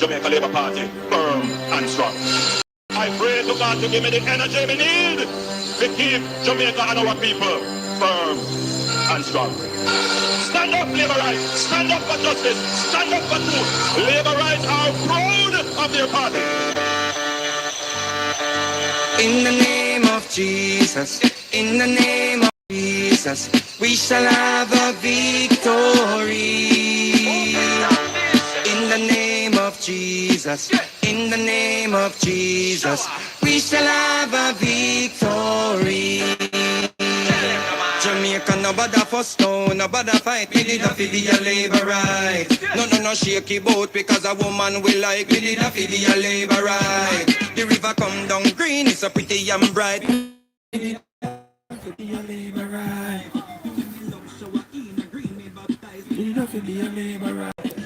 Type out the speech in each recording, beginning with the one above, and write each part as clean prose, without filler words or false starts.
Jamaica Labour Party, firm and strong. I pray to God to give me the energy we need to keep Jamaica and our people firm and strong. Stand up, Labour Rights. Stand up for justice. Stand up for truth. Labour Rights are proud of their party. In the name of Jesus, in the name of Jesus, we shall have a victory. In the name of Jesus, in the name of Jesus, we shall have a victory. Jamaica, no bother for stone, no bother fight. We did a be a labor right. No shaky boat because a woman we like. We did a be a labor right. The river come down green, it's so pretty and bright. We did a be a labor right.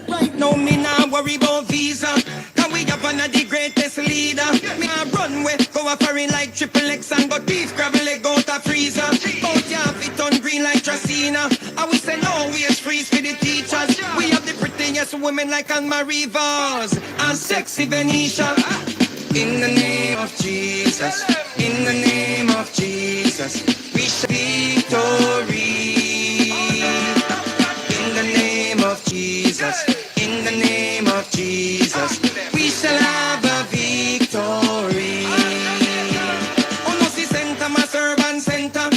Right now, me nah worry about visa. Cause we up under the greatest leader. Me a run with, go a foreign like triple X and got beef crab leg out a freezer. Bout ya fit on green like Tracina. I will say no, we is freeze for the teachers. We have the prettiest women like Anne-Marie Vaz and sexy Venetia. In the name of Jesus, in the name of Jesus, we shall victory. In the name of Jesus, in the name of Jesus, we shall have a victory. Oh no, see Center, my servant center.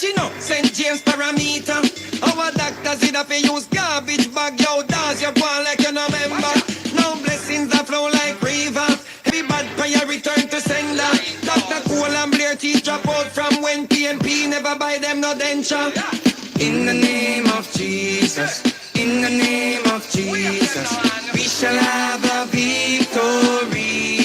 You know, St. James parameter. Our doctors did have to use garbage bag. Yo, does your one like you no member. Now blessings that flow like river. Every bad prayer return to sender. Dr. Cole and Blair teeth drop out from when PNP never buy them no denture. In the name of Jesus, in the name of Jesus, we shall have a victory.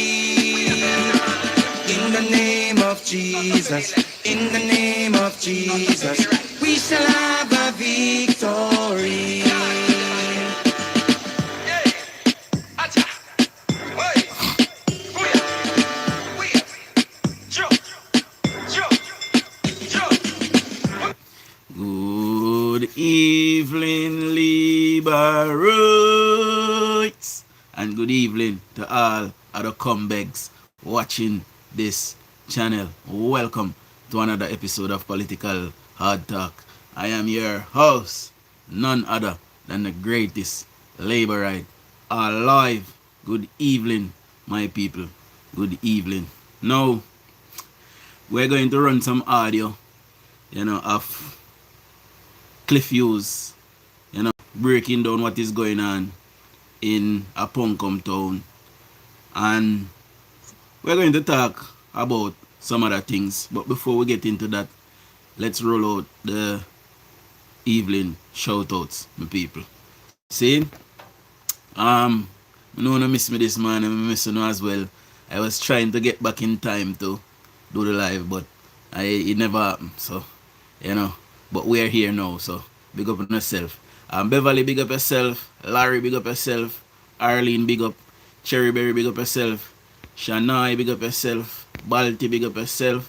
In the name of Jesus, in the name of Jesus, we shall have a victory. Good evening, Liberates, and good evening to all other comebacks watching this channel. Welcome to another episode of Political Hard Talk. I am your host, none other than the greatest Laborite alive. Good evening, my people. Good evening. Now, we're going to run some audio, of Cliff Hughes, breaking down what is going on in Acompong town. And we're going to talk about some other things. But before we get into that, let's roll out the evening shoutouts, my people. See? I know you miss me this morning, I miss you as well. I was trying to get back in time to do the live, but it never happened. So, but we're here now, so big up on yourself. Beverly, big up yourself. Larry, big up yourself. Arlene, big up. Cherryberry, big up yourself. Shania, big up yourself. Balti, big up yourself.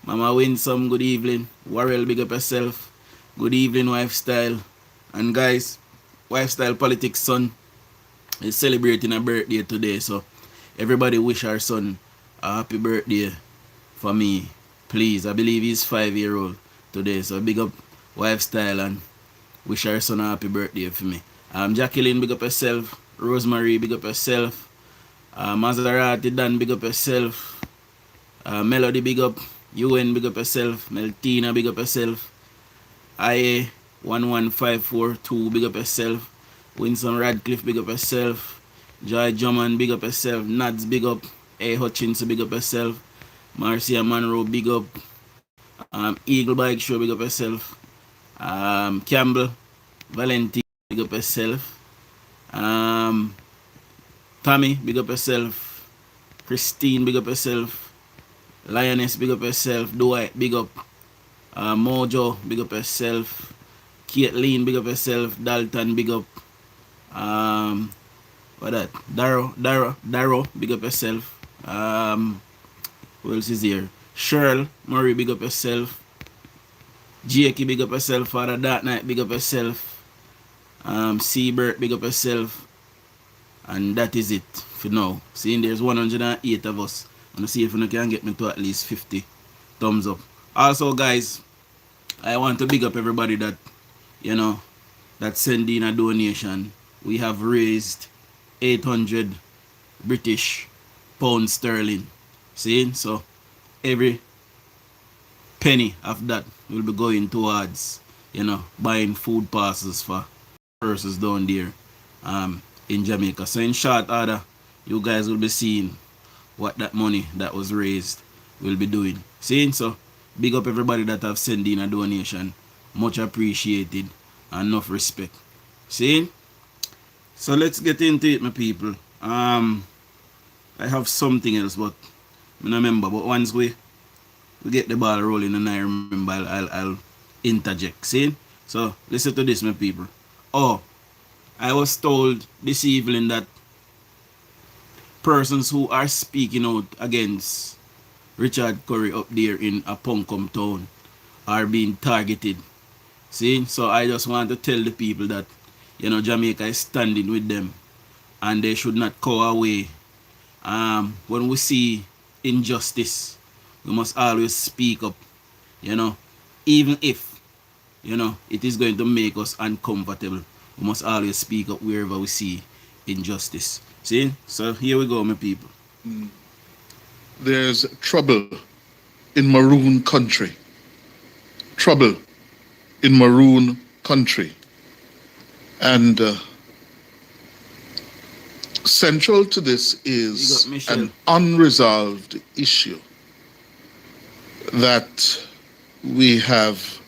Mama Winsome, good evening. Warrell, big up yourself. Good evening, Wifestyle. And guys, Wifestyle Politics son is celebrating a birthday today, so everybody wish our son a happy birthday for me, please. I believe he's 5-year-old today, so big up Wifestyle and wish our son a happy birthday for me. Jacqueline, big up yourself. Rosemary, big up yourself. Maserati Dan, big up yourself. Melody, big up. UN, big up yourself. Meltina, big up yourself. IA 11542, big up yourself. Winston Radcliffe, big up yourself. Joy Drummond, big up yourself. Nads, big up. A Hutchins, big up yourself. Marcia Monroe, big up. Eagle Bike Show, big up yourself. Campbell Valentine, big up yourself. Tommy, big up yourself. Christine, big up yourself. Lioness, big up yourself. Dwight, big up. Mojo, big up yourself. Caitlin, big up yourself. Dalton, big up. What that? Darrow, big up yourself. Who else is here? Cheryl Murray, big up yourself. Jakey, big up yourself. Father Dark Knight, big up yourself. Seabird, big up yourself. And that is it for now. Seeing there's 108 of us. And see if you can get me to at least 50 thumbs up. Also, guys, I want to big up everybody that, that send in a donation. We have raised 800 British pound sterling. See? So, every penny of that will be going towards, buying food parcels for persons down there in Jamaica. So, in short order, you guys will be seeing what that money that was raised will be doing. See? So, big up everybody that have sent in a donation. Much appreciated and enough respect. See? So let's get into it, my people. I have something else, but I don't remember. But once we get the ball rolling and I remember, I'll interject. See? So listen to this, my people. Oh, I was told this evening that persons who are speaking out against Richard Curry up there in Acompong town are being targeted. See? So I just want to tell the people that, Jamaica is standing with them and they should not go away. When we see injustice, we must always speak up, even if, it is going to make us uncomfortable. We must always speak up wherever we see injustice. See? So here we go, my people. There's trouble in Maroon country. Trouble in Maroon country. And central to this is an unresolved issue that we have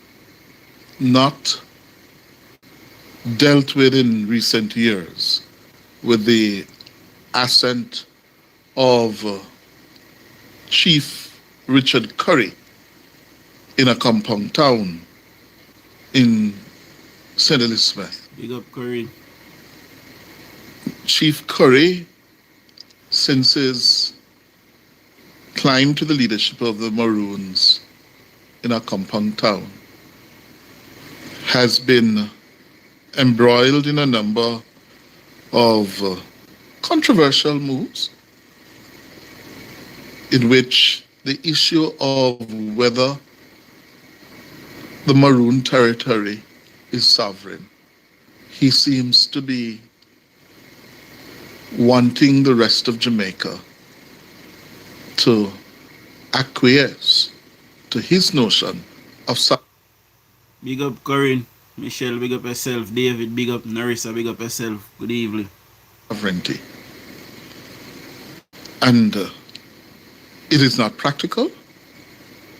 not dealt with in recent years, with the ascent of Chief Richard Curry in Acompong town in St. Elizabeth. Big up Curry. Chief Curry, since his climb to the leadership of the Maroons in Acompong town, has been embroiled in a number of controversial moves in which the issue of whether the Maroon territory is sovereign, he seems to be wanting the rest of Jamaica to acquiesce to his notion of sovereignty. Big up Corinne. Michelle, big up yourself. David, big up. Narissa, big up yourself. Good evening. And it is not practical,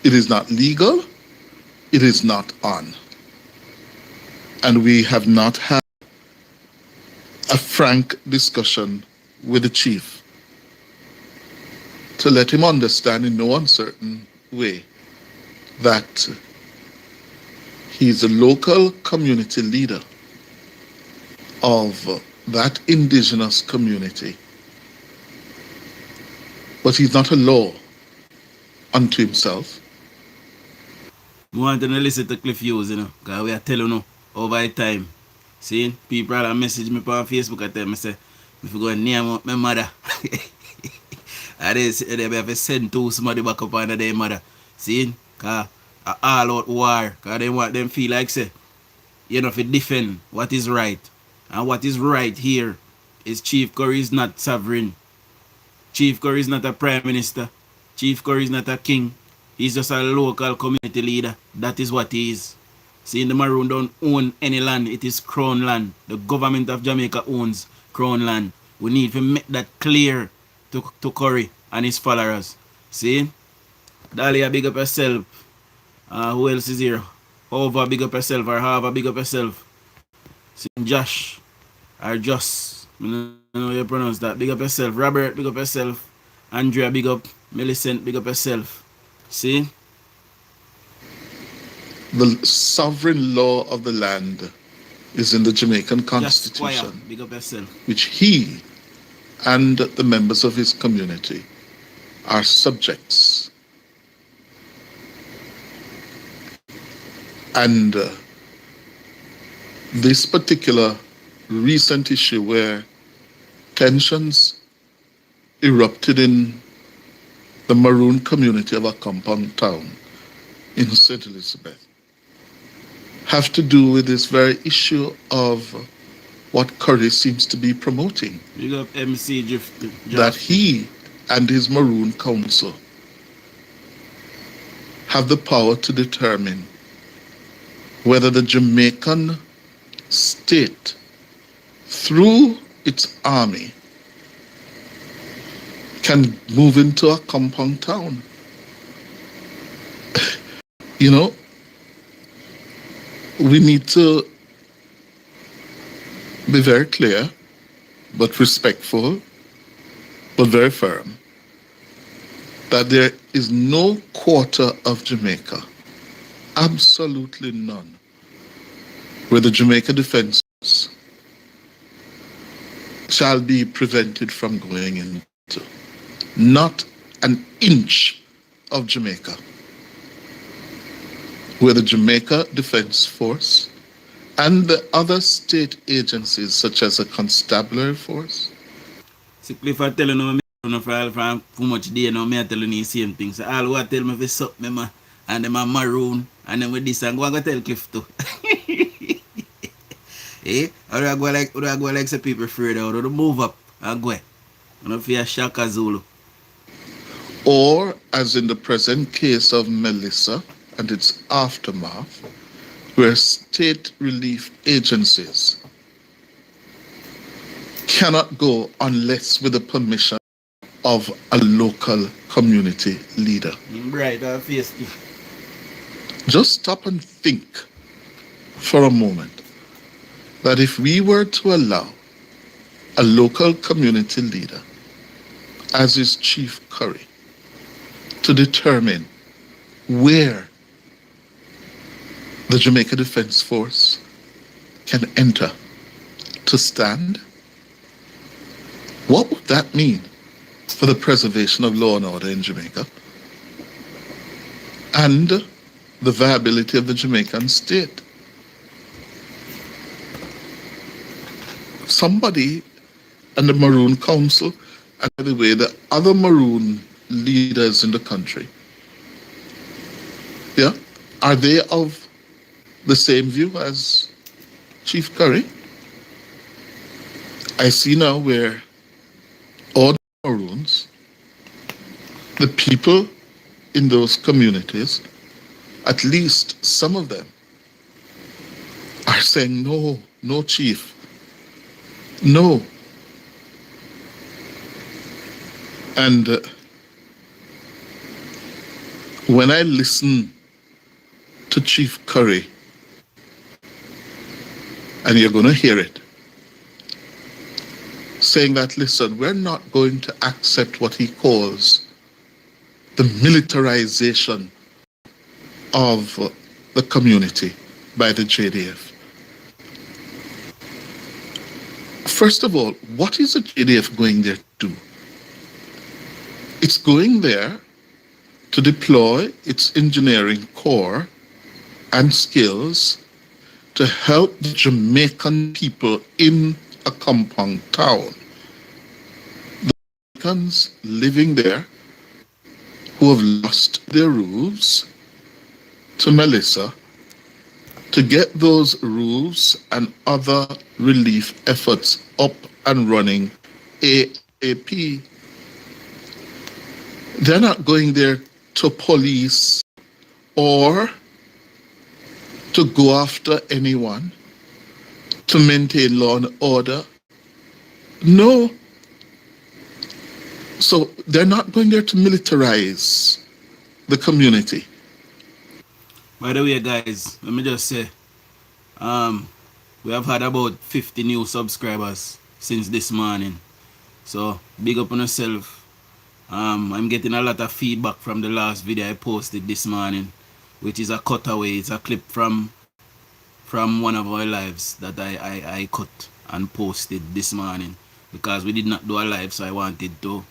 it is not legal, it is not on. And we have not had a frank discussion with the chief to let him understand in no uncertain way that he's a local community leader of that indigenous community. But he's not a law unto himself. We want to listen to Cliff Hughes, because we are telling you over time. See, people are message me on Facebook at them, say, if you go and name my mother, and they have to send to somebody back up under their mother. See, because all out war, because they want them feel like, say, to defend what is right. And what is right here is Chief Curry is not sovereign. Chief Curry is not a prime minister. Chief Curry is not a king. He's just a local community leader. That is what he is. See, the Maroon don't own any land. It is crown land. The government of Jamaica owns crown land. We need to make that clear to Curry and his followers. See? Dahlia, big up yourself. Who else is here? Hova, big up yourself. Or Hava, big up yourself. See, Josh. Or Joss. I don't know how you pronounce that. Big up yourself. Robert, big up yourself. Andrea, big up. Millicent, big up yourself. See? The sovereign law of the land is in the Jamaican Constitution, Big up yourself. which he and the members of his community are subjects. And this particular recent issue where tensions erupted in the Maroon community of Acompong town in St. Elizabeth have to do with this very issue of what Curry seems to be promoting. You got MC Drift. That he and his Maroon Council have the power to determine whether the Jamaican state, through its army, can move into a compound town. You know, we need to be very clear, but respectful, but very firm, that there is no quarter of Jamaica, absolutely none, where the Jamaica Defense Force shall be prevented from going into. Not an inch of Jamaica where the Jamaica Defense Force and the other state agencies such as the constabulary force. Simply for telling me from too much day now, me telling you the same thing. So all what tell me if suck me man, and them are maroon, and then with this and go and go tell Cliff too. Eh? Or do I go like some people afraid out, or to move up and go. I don't fear Shaka Zulu. Or, as in the present case of Melissa and its aftermath, where state relief agencies cannot go unless with the permission of a local community leader. Right, I'll face you. Just stop and think for a moment that if we were to allow a local community leader, as is Chief Curry, to determine where the Jamaica Defense Force can enter to stand, what would that mean for the preservation of law and order in Jamaica and the viability of the Jamaican state? Somebody and the Maroon Council, and by the way, the other Maroon leaders in the country, yeah, are they of the same view as Chief Curry? I see now where all the Maroons, the people in those communities, at least some of them, are saying, no, no, Chief, no. And when I listen to Chief Curry, and you're going to hear it, saying that, listen, we're not going to accept what he calls the militarization of the community by the JDF. First of all, what is the JDF going there to do? It's going there to deploy its engineering core and skills to help the Jamaican people in Acompong town. The Jamaicans living there who have lost their roofs to Melissa, to get those roofs and other relief efforts up and running AAP. They're not going there to police or to go after anyone, to maintain law and order. No. So they're not going there to militarize the community. By the way, guys, let me just say, we have had about 50 new subscribers since this morning. So big up on yourself. I'm getting a lot of feedback from the last video I posted this morning, which is a cutaway. It's a clip from one of our lives that I cut and posted this morning, because we did not do a live, so I wanted to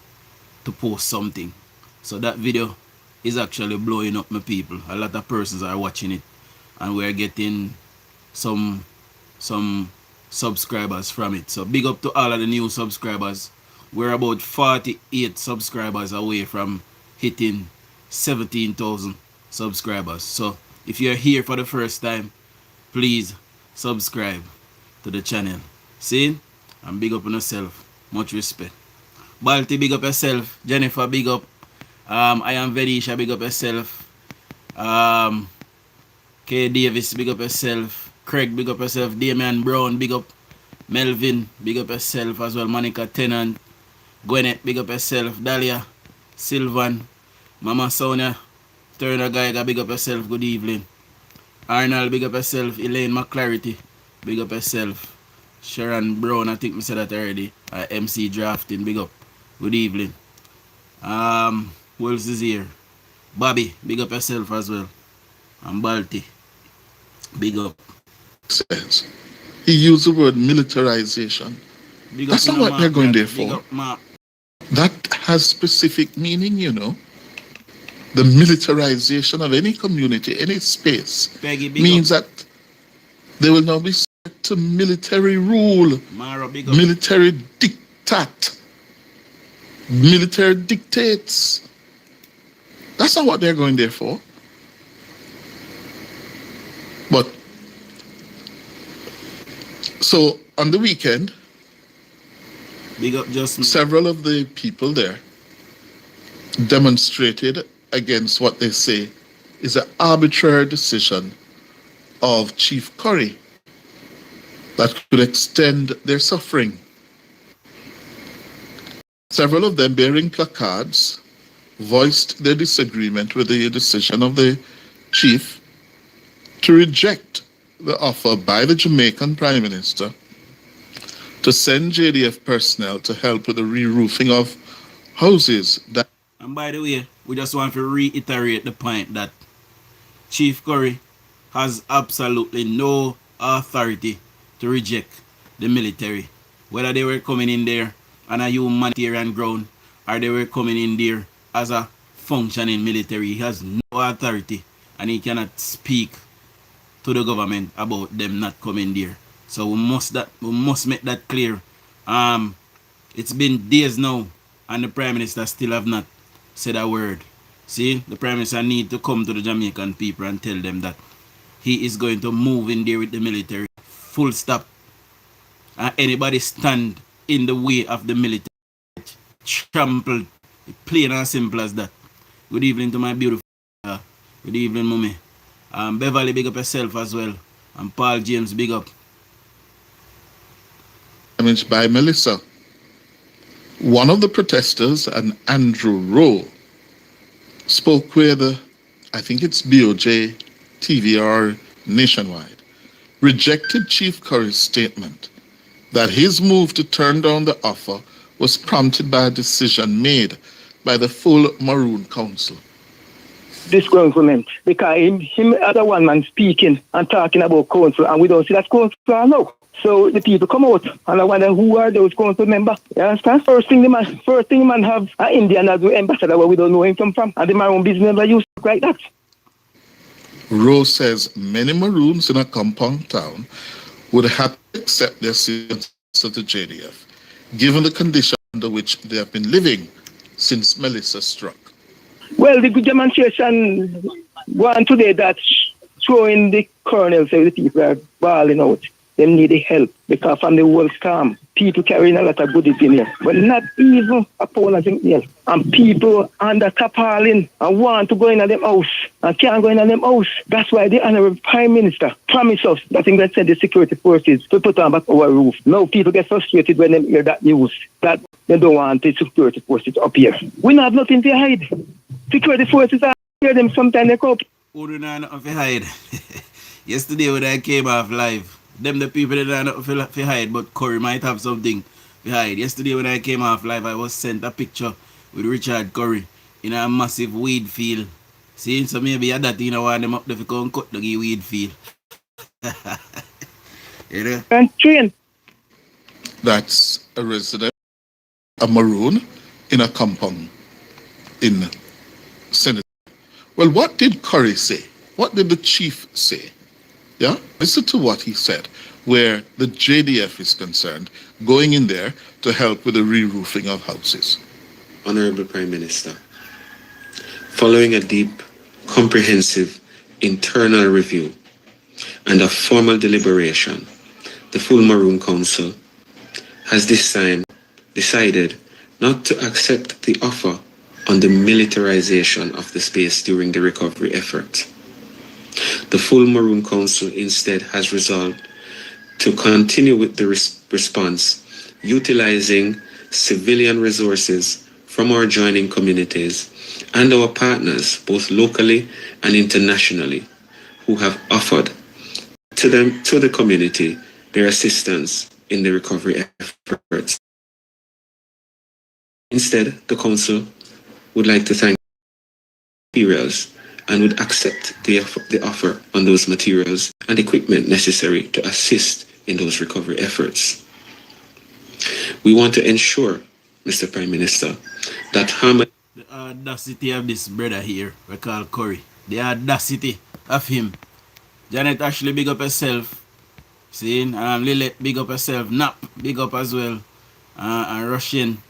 post something. So that video is actually blowing up my people. A lot of persons are watching it, and we're getting some subscribers from it. So big up to all of the new subscribers we're about 48 subscribers away from hitting 17,000 subscribers. So if you're here for the first time, please subscribe to the channel. See? And big up on yourself. Much respect. Balti, big up yourself. Jennifer, big up. I am Vedisha, big up yourself. K. Davis, big up yourself. Craig, big up yourself. Damian Brown, big up. Melvin, big up yourself as well. Monica Tennant. Gwyneth, big up yourself. Dahlia, Sylvan, Mama Sonia, Turner Geiger, big up yourself. Good evening. Arnold, big up yourself. Elaine McClarity, big up yourself. Sharon Brown, I think we said that already. MC Drafting, big up. Good evening. Who else is here? Bobby, big up yourself as well. And Balti, big up. Says he used the word militarization. Big That's up not what they're going there big for. up, Mark. That has specific meaning, you know. The militarization of any community, any space, Peggy, big means up. that they will now be subject to military rule, Mara, big up. military diktat, military dictates. That's not what they're going there for. But, so on the weekend, Big up just several of the people there demonstrated against what they say is an arbitrary decision of Chief Curry that could extend their suffering. Several of them, bearing placards, voiced their disagreement with the decision of the chief to reject the offer by the Jamaican Prime Minister to send JDF personnel to help with the re-roofing of houses that... And by the way, we just want to reiterate the point that Chief Curry has absolutely no authority to reject the military. Whether they were coming in there on a humanitarian ground or they were coming in there as a functioning military, he has no authority and he cannot speak to the government about them not coming there. So we must make that clear. It's been days now and the Prime Minister still have not said a word. See, the Prime Minister need to come to the Jamaican people and tell them that he is going to move in there with the military. Full stop. And anybody stand in the way of the military, trampled. Plain and simple as that. Good evening to my beautiful good evening, Mummy. Beverly, big up yourself as well. And Paul James, big up. Image by Melissa. One of the protesters, an Andrew Rowe, spoke with I think it's BOJ, TVR, Nationwide, rejected Chief Curry's statement that his move to turn down the offer was prompted by a decision made by the full Maroon Council. This government, because him as a one man speaking and talking about council, and we don't see that council now. So the people come out and I wonder who are those council members. You understand? First thing the man have an Indian as the ambassador where we don't know him from. And the Maroon business never used to like that. Rose says many Maroons in Acompong town would have to accept their sentence to the JDF, given the condition under which they have been living since Melissa struck. Well, the good demonstration one today that showing the colonel say the people are bawling out. They need the help because from the whole scam, people carrying a lot of goodies in here, but not even a pound of else. And people under tarpaulin and want to go in them house and can't go in them house. That's why the Honorable Prime Minister promised us that he send the security forces to put on back our roof. Now people get frustrated when they hear that news that they don't want the security forces up here. We don't have nothing to hide. Security forces are here them sometimes they come. Who do not have to hide? Yesterday when I came off live, them the people that don't have to hide, but Curry might have something to hide. Yesterday when I came off live, I was sent a picture with Richard Curry in a massive weed field. See, so maybe at that, you know, want them up there to come cut the weed field. You know? And train. That's a resident, a Maroon, in Acompong, in Senate. Well, what did Curry say? What did the chief say? Yeah, listen to what he said. where the JDF is concerned, going in there to help with the re-roofing of houses. Honorable Prime Minister, following a deep, comprehensive internal review and a formal deliberation, the full Maroon Council has decided not to accept the offer on the militarization of the space during the recovery effort. The full Maroon Council instead has resolved to continue with the response, utilizing civilian resources from our joining communities and our partners, both locally and internationally, who have offered to the community their assistance in the recovery efforts. Instead, the Council would like to thank materials and would accept the offer on those materials and equipment necessary to assist in those recovery efforts. We want to ensure, Mr. Prime Minister, that harmony. The audacity of this brother here, we call Curry. The audacity of him. Janet Ashley, big up herself. See, Lilith, big up herself. Nap, big up as well. And Russian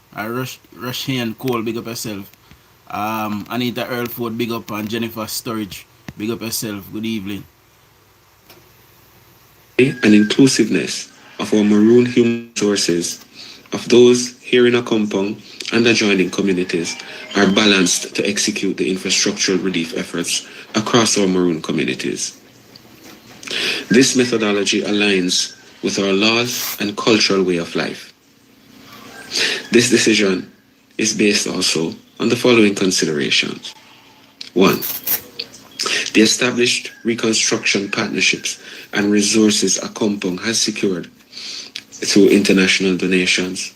Cole, big up herself. Anita Earlford, big up, and Jennifer Sturridge, big up herself. Good evening. And inclusiveness of our maroon human resources, of those here in Acompong and adjoining communities, are balanced to execute the infrastructural relief efforts across our maroon communities. This methodology aligns with our laws and cultural way of life. This decision is based also on the following considerations. 1. The established reconstruction partnerships and resources Acompong has secured through international donations,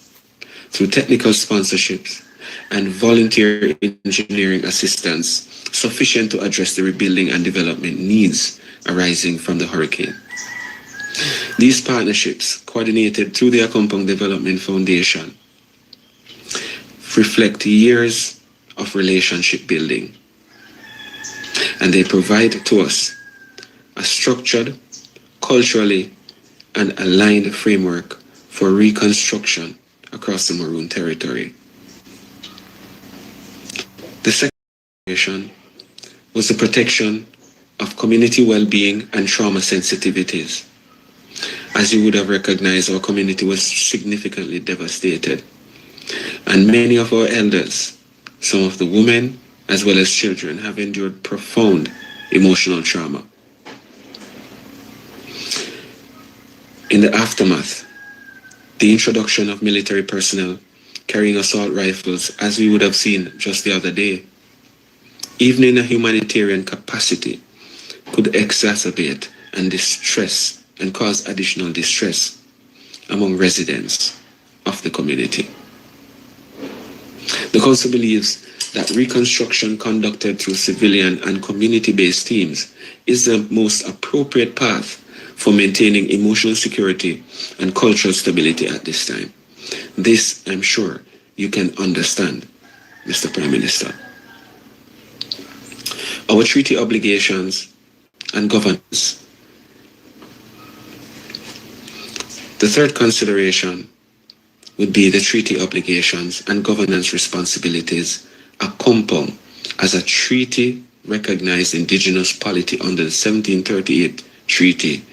through technical sponsorships, and volunteer engineering assistance sufficient to address the rebuilding and development needs arising from the hurricane. These partnerships, coordinated through the Acompong Development Foundation, reflect years of relationship building, and they provide to us a structured, culturally and aligned framework for reconstruction across the Maroon territory. The second consideration was the protection of community well-being and trauma sensitivities. As you would have recognized, our community was significantly devastated, and many of our elders, some of the women as well as children, have endured profound emotional trauma. In the aftermath, the introduction of military personnel carrying assault rifles, as we would have seen just the other day, even in a humanitarian capacity, could exacerbate and distress and cause additional distress among residents of the community. The Council believes that reconstruction conducted through civilian and community-based teams is the most appropriate path for maintaining emotional security and cultural stability at this time. This, I'm sure, you can understand, Mr. Prime Minister. Our treaty obligations and governance. The third consideration would be the treaty obligations and governance responsibilities Acompong, as a treaty recognized indigenous polity under the 1738 treaty,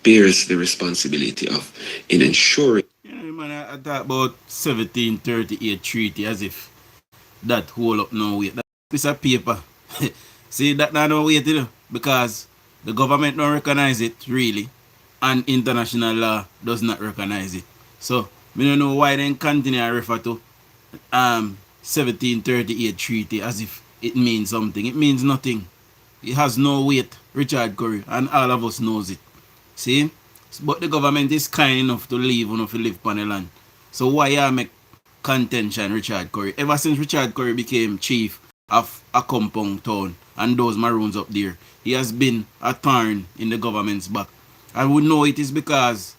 bears the responsibility of in ensuring. You know, man, I talk about 1738 treaty as if that hold up no weight. That piece of paper. See, that not no weight, you know, because the government don't recognize it really, and international law does not recognize it. So, we don't know why they continue to refer to 1738 treaty as if it means something. It means nothing. It has no weight, Richard Curry, and all of us knows it. See? But the government is kind enough to leave enough to live on the land. So why you make contention, Richard Curry? Ever since Richard Curry became chief of Acompong town and those Maroons up there, he has been a thorn in the government's back. And we know it is because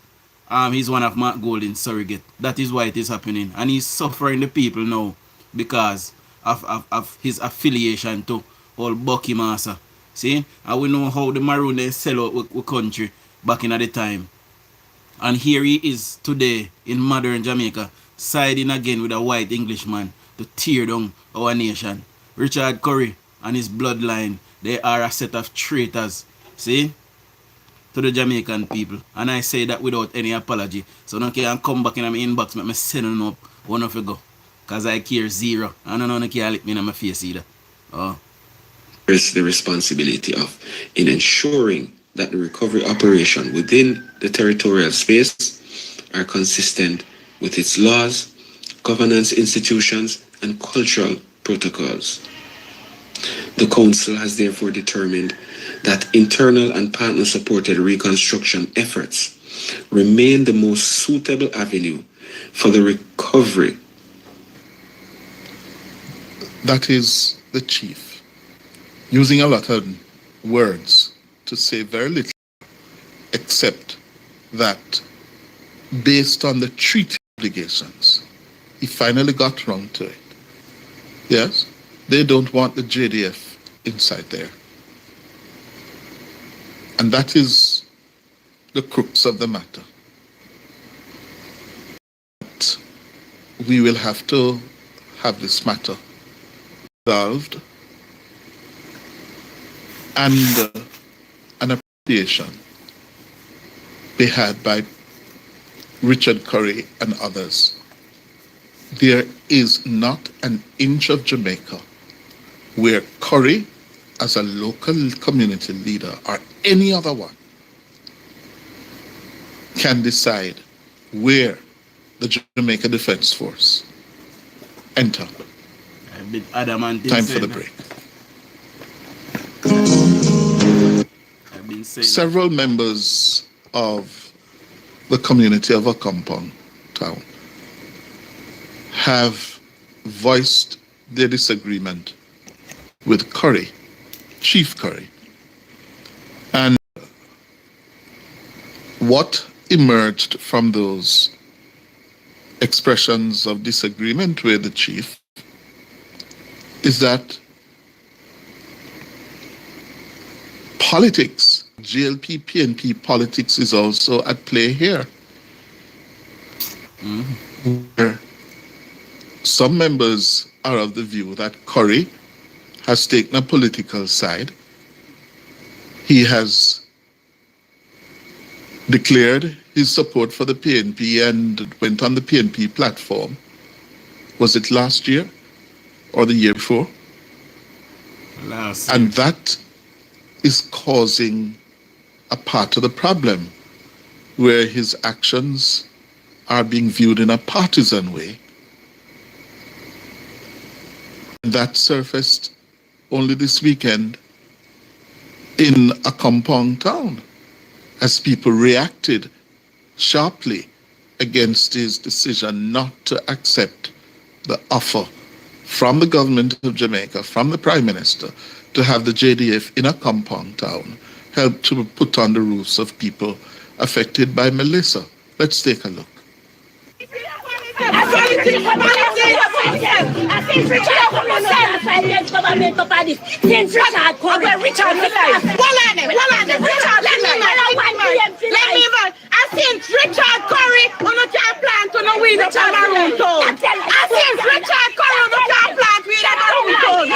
he's one of Mark Golding's surrogate. That is why it is happening. And he's suffering the people now because of his affiliation to old Bucky Massa. See? And we know how the Maroon they sell out with country back in the time. And here he is today in modern Jamaica, siding again with a white Englishman to tear down our nation. Richard Curry and his bloodline, they are a set of traitors. See? To the Jamaican people. And I say that without any apology. So don't care and come back in my inbox, make me send them up one of you go. Cause I care zero. And I don't care lick me in my face either. Oh. There's the responsibility of in ensuring that the recovery operation within the territorial space are consistent with its laws, governance institutions, and cultural protocols. The Council has therefore determined that internal and partner-supported reconstruction efforts remain the most suitable avenue for the recovery. That is the chief, using a lot of words to say very little, except that based on the treaty obligations, he finally got round to it. Yes, they don't want the JDF inside there. And that is the crux of the matter. But we will have to have this matter resolved and an appreciation be had by Richard Curry and others. There is not an inch of Jamaica where Curry, as a local community leader, or any other one, can decide where the Jamaica Defense Force enter. Time for the break. Several members of the community of Acompong town have voiced their disagreement with Curry, Chief Curry. And what emerged from those expressions of disagreement with the chief is that politics, GLP, PNP politics is also at play here. Where some members are of the view that Curry has taken a political side. He has declared his support for the PNP and went on the PNP platform. Was it last year or the year before? Last year. And that is causing a part of the problem where his actions are being viewed in a partisan way. That surfaced only this weekend in Acompong town as people reacted sharply against his decision not to accept the offer from the government of Jamaica, from the Prime Minister, to have the JDF in Acompong town help to put on the roofs of people affected by Melissa. Let's take a look. Richard Curry, on the can't plant on the weed of Cameroon town. I see Richard Curry on the can't plant weed of Cameroon town.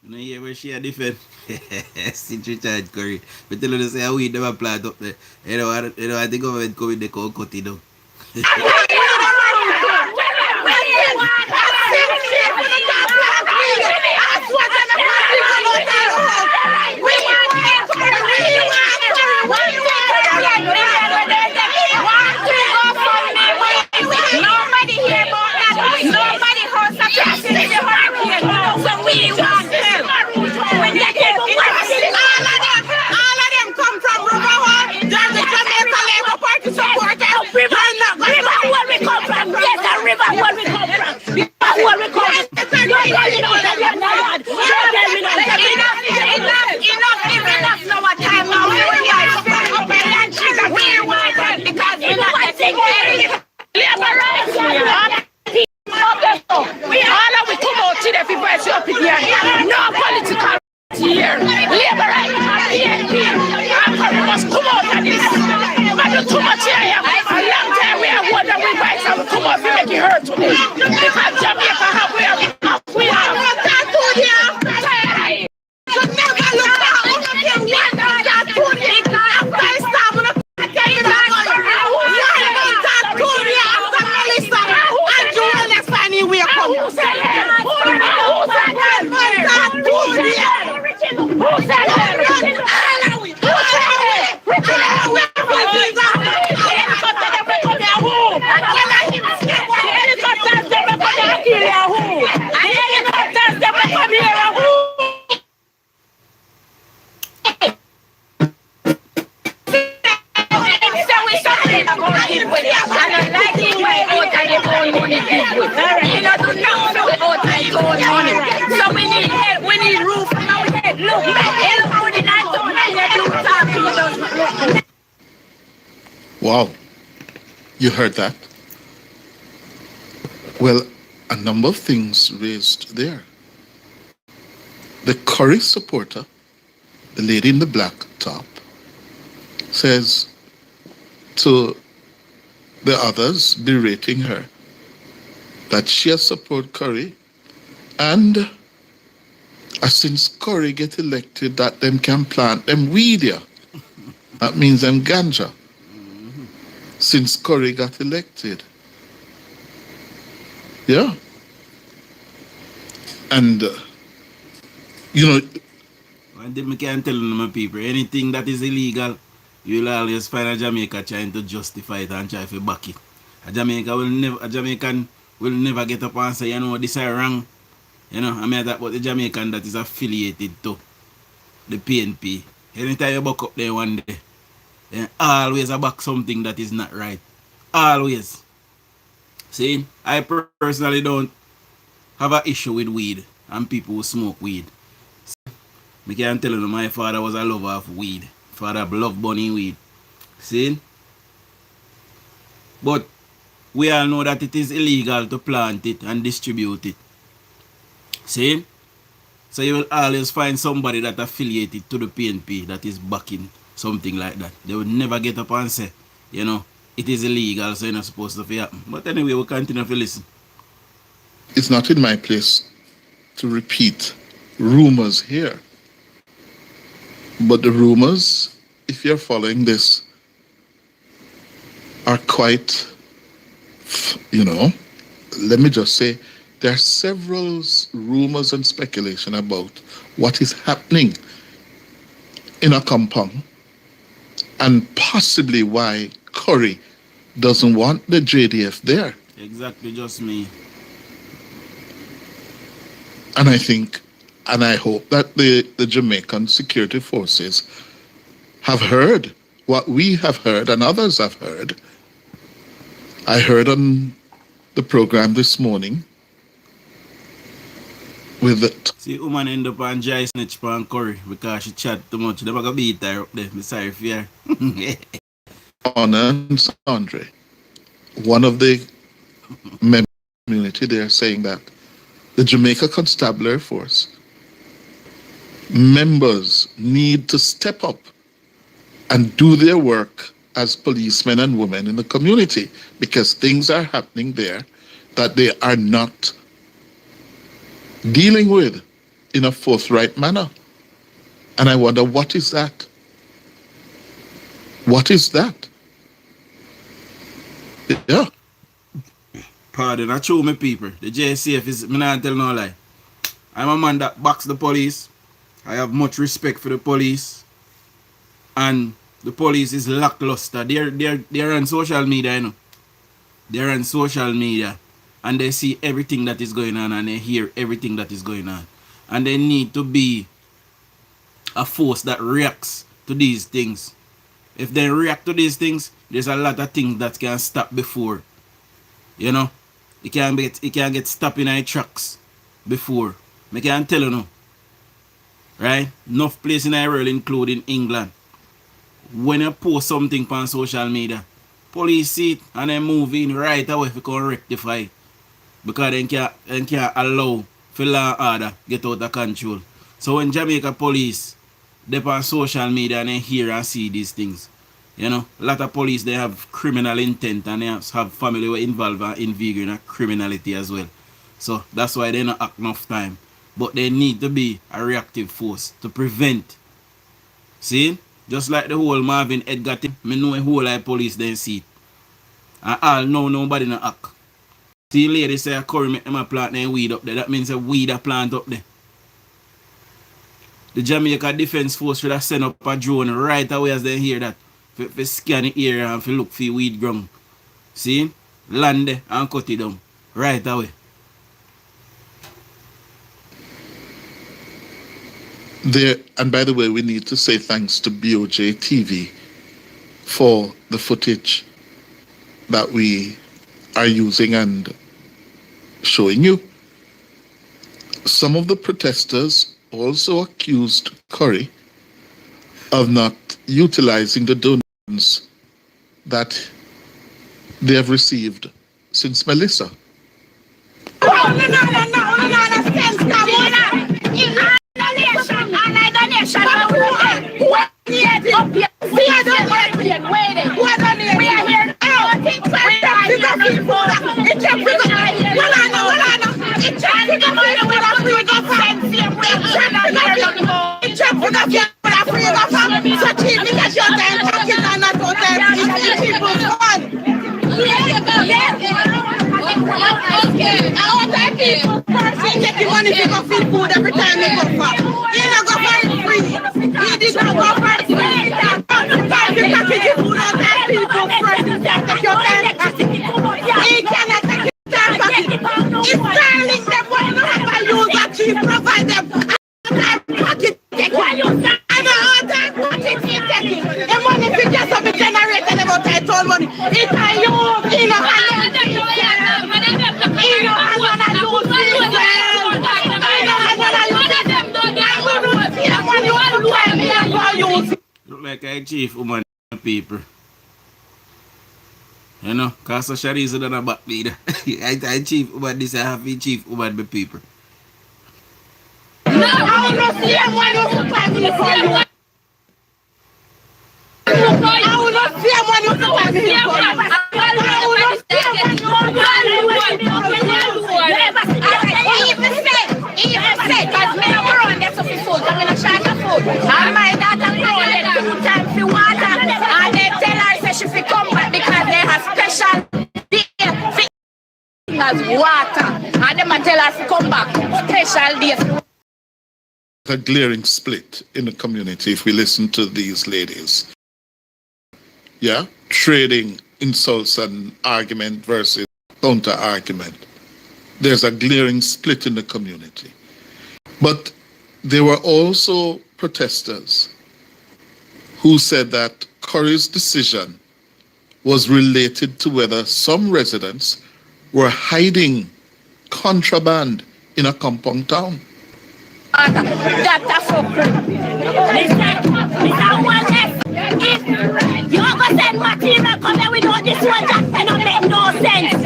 You hear where she a different? Since Richard Curry. But tell her to say we never plant up there. You know, I think government come with the cold cut it down. Nobody hear about that. Nobody heard that. So we want them. When they get all of them come from Riverhall. They're the Jamaica Labour Party supporters. They're not going to hurt today. Because Jamaica have we have. You never look down on the one that today. After I stop on the so we need help, we need roof. Look, Wow. You heard that? Well, a number of things raised there. The Curry supporter, the lady in the black top, says to the others berating her that she has support Curry, and since Curry get elected, that them can plant them weed here. That means them ganja. Since Curry got elected. Yeah. And, you know... One thing I can tell my people, anything that is illegal, you'll always find a Jamaica trying to justify it and try to back it. A Jamaican will never get up and say, you know, this is wrong. You know, I mean that about the Jamaican that is affiliated to the PNP. Anytime you buck up there one day, then always a back something that is not right. Always. See, I personally don't have an issue with weed and people who smoke weed. I can tell you, my father was a lover of weed. Father loved burning weed. See? But we all know that it is illegal to plant it and distribute it. See? So you will always find somebody that affiliated to the PNP that is backing something like that. They would never get up and say, you know, it is illegal, so you're not supposed to happen. But anyway, we'll continue to listen. It's not in my place to repeat rumors here. But the rumors, if you're following this, are quite, you know, let me just say, there are several rumors and speculation about what is happening in Acompong and possibly why Curry doesn't want the JDF there. Exactly, just me. And I think, and I hope that the Jamaican security forces have heard what we have heard and others have heard. I heard on the program this morning with the... See, woman end up on Jai snitch pan Curry because she chat too much. They gonna beat her up there. I'm sorry for her. Honor and Andre, one of the members of the community there saying that the Jamaica Constabulary Force members need to step up and do their work as policemen and women in the community because things are happening there that they are not dealing with in a forthright manner. And I wonder, what is that? What is that? Yeah. Pardon, I show me people. The JCF is, me not tell no lie. I'm a man that backs the police. I have much respect for the police. And the police is lackluster. They're on social media, you know. They're on social media. And they see everything that is going on and they hear everything that is going on. And they need to be a force that reacts to these things. If they react to these things, there's a lot of things that can stop before. You know? It can get stopped in our tracks before. I can tell you now. Right? Enough place in our world, including England. When you post something on social media, police see it and they move in right away if you can rectify it. Because they can't allow for law and order get out of control. So when Jamaica police, they on social media and they hear and see these things, You know, a lot of police, they have criminal intent and they have family who are involved in vegan criminality as well. So that's why they not act enough time. But they need to be a reactive force to prevent. See? Just like the whole Marvin Edgar thing, me know a whole like police then see it. And all know nobody not act. See lady say a curry make them a plant and weed up there. That means a weed a plant up there. The Jamaica Defense Force should have sent up a drone right away as they hear that. For scan the area and for look for weed ground. See? Land there and cut it down. Right away. There, and by the way, we need to say thanks to BOJ TV for the footage that we are using and showing you. Some of the protesters also accused Curry of not utilizing the donations that they have received since Melissa. Money to go feed food every time they go for. He not go for it free. He did not go for it free. You package food out there, people first. Take your time. He cannot take his time package. He's telling them what you have to use that he provide them. Package take one use that. I know all time package he's taking. The money is just of the generator about that told money. It's a use. He know how to use it. He know how to use it. Look like I chief woman people. You know, cause so Sharice done a back leader. I chief woman this I have a chief woman the people. No, I will see him when you supply me for you. I will not see him when you supply me for you. I will not see him when you supply me for you. He even said, because me and Ron, that's a food, I'm in a shot of food. And my daughter Ron, they 2 times for water. And they tell her, say she fi come back because they have special day as water. And them tell her to come back, special day. A glaring split in the community if we listen to these ladies. Yeah? Trading insults and argument versus counter argument. There's a glaring split in the community. But there were also protesters who said that Curry's decision was related to whether some residents were hiding contraband in Acompong town. That's so good. Listen, one less. If you're going to send material, come here without this one, that cannot make no sense.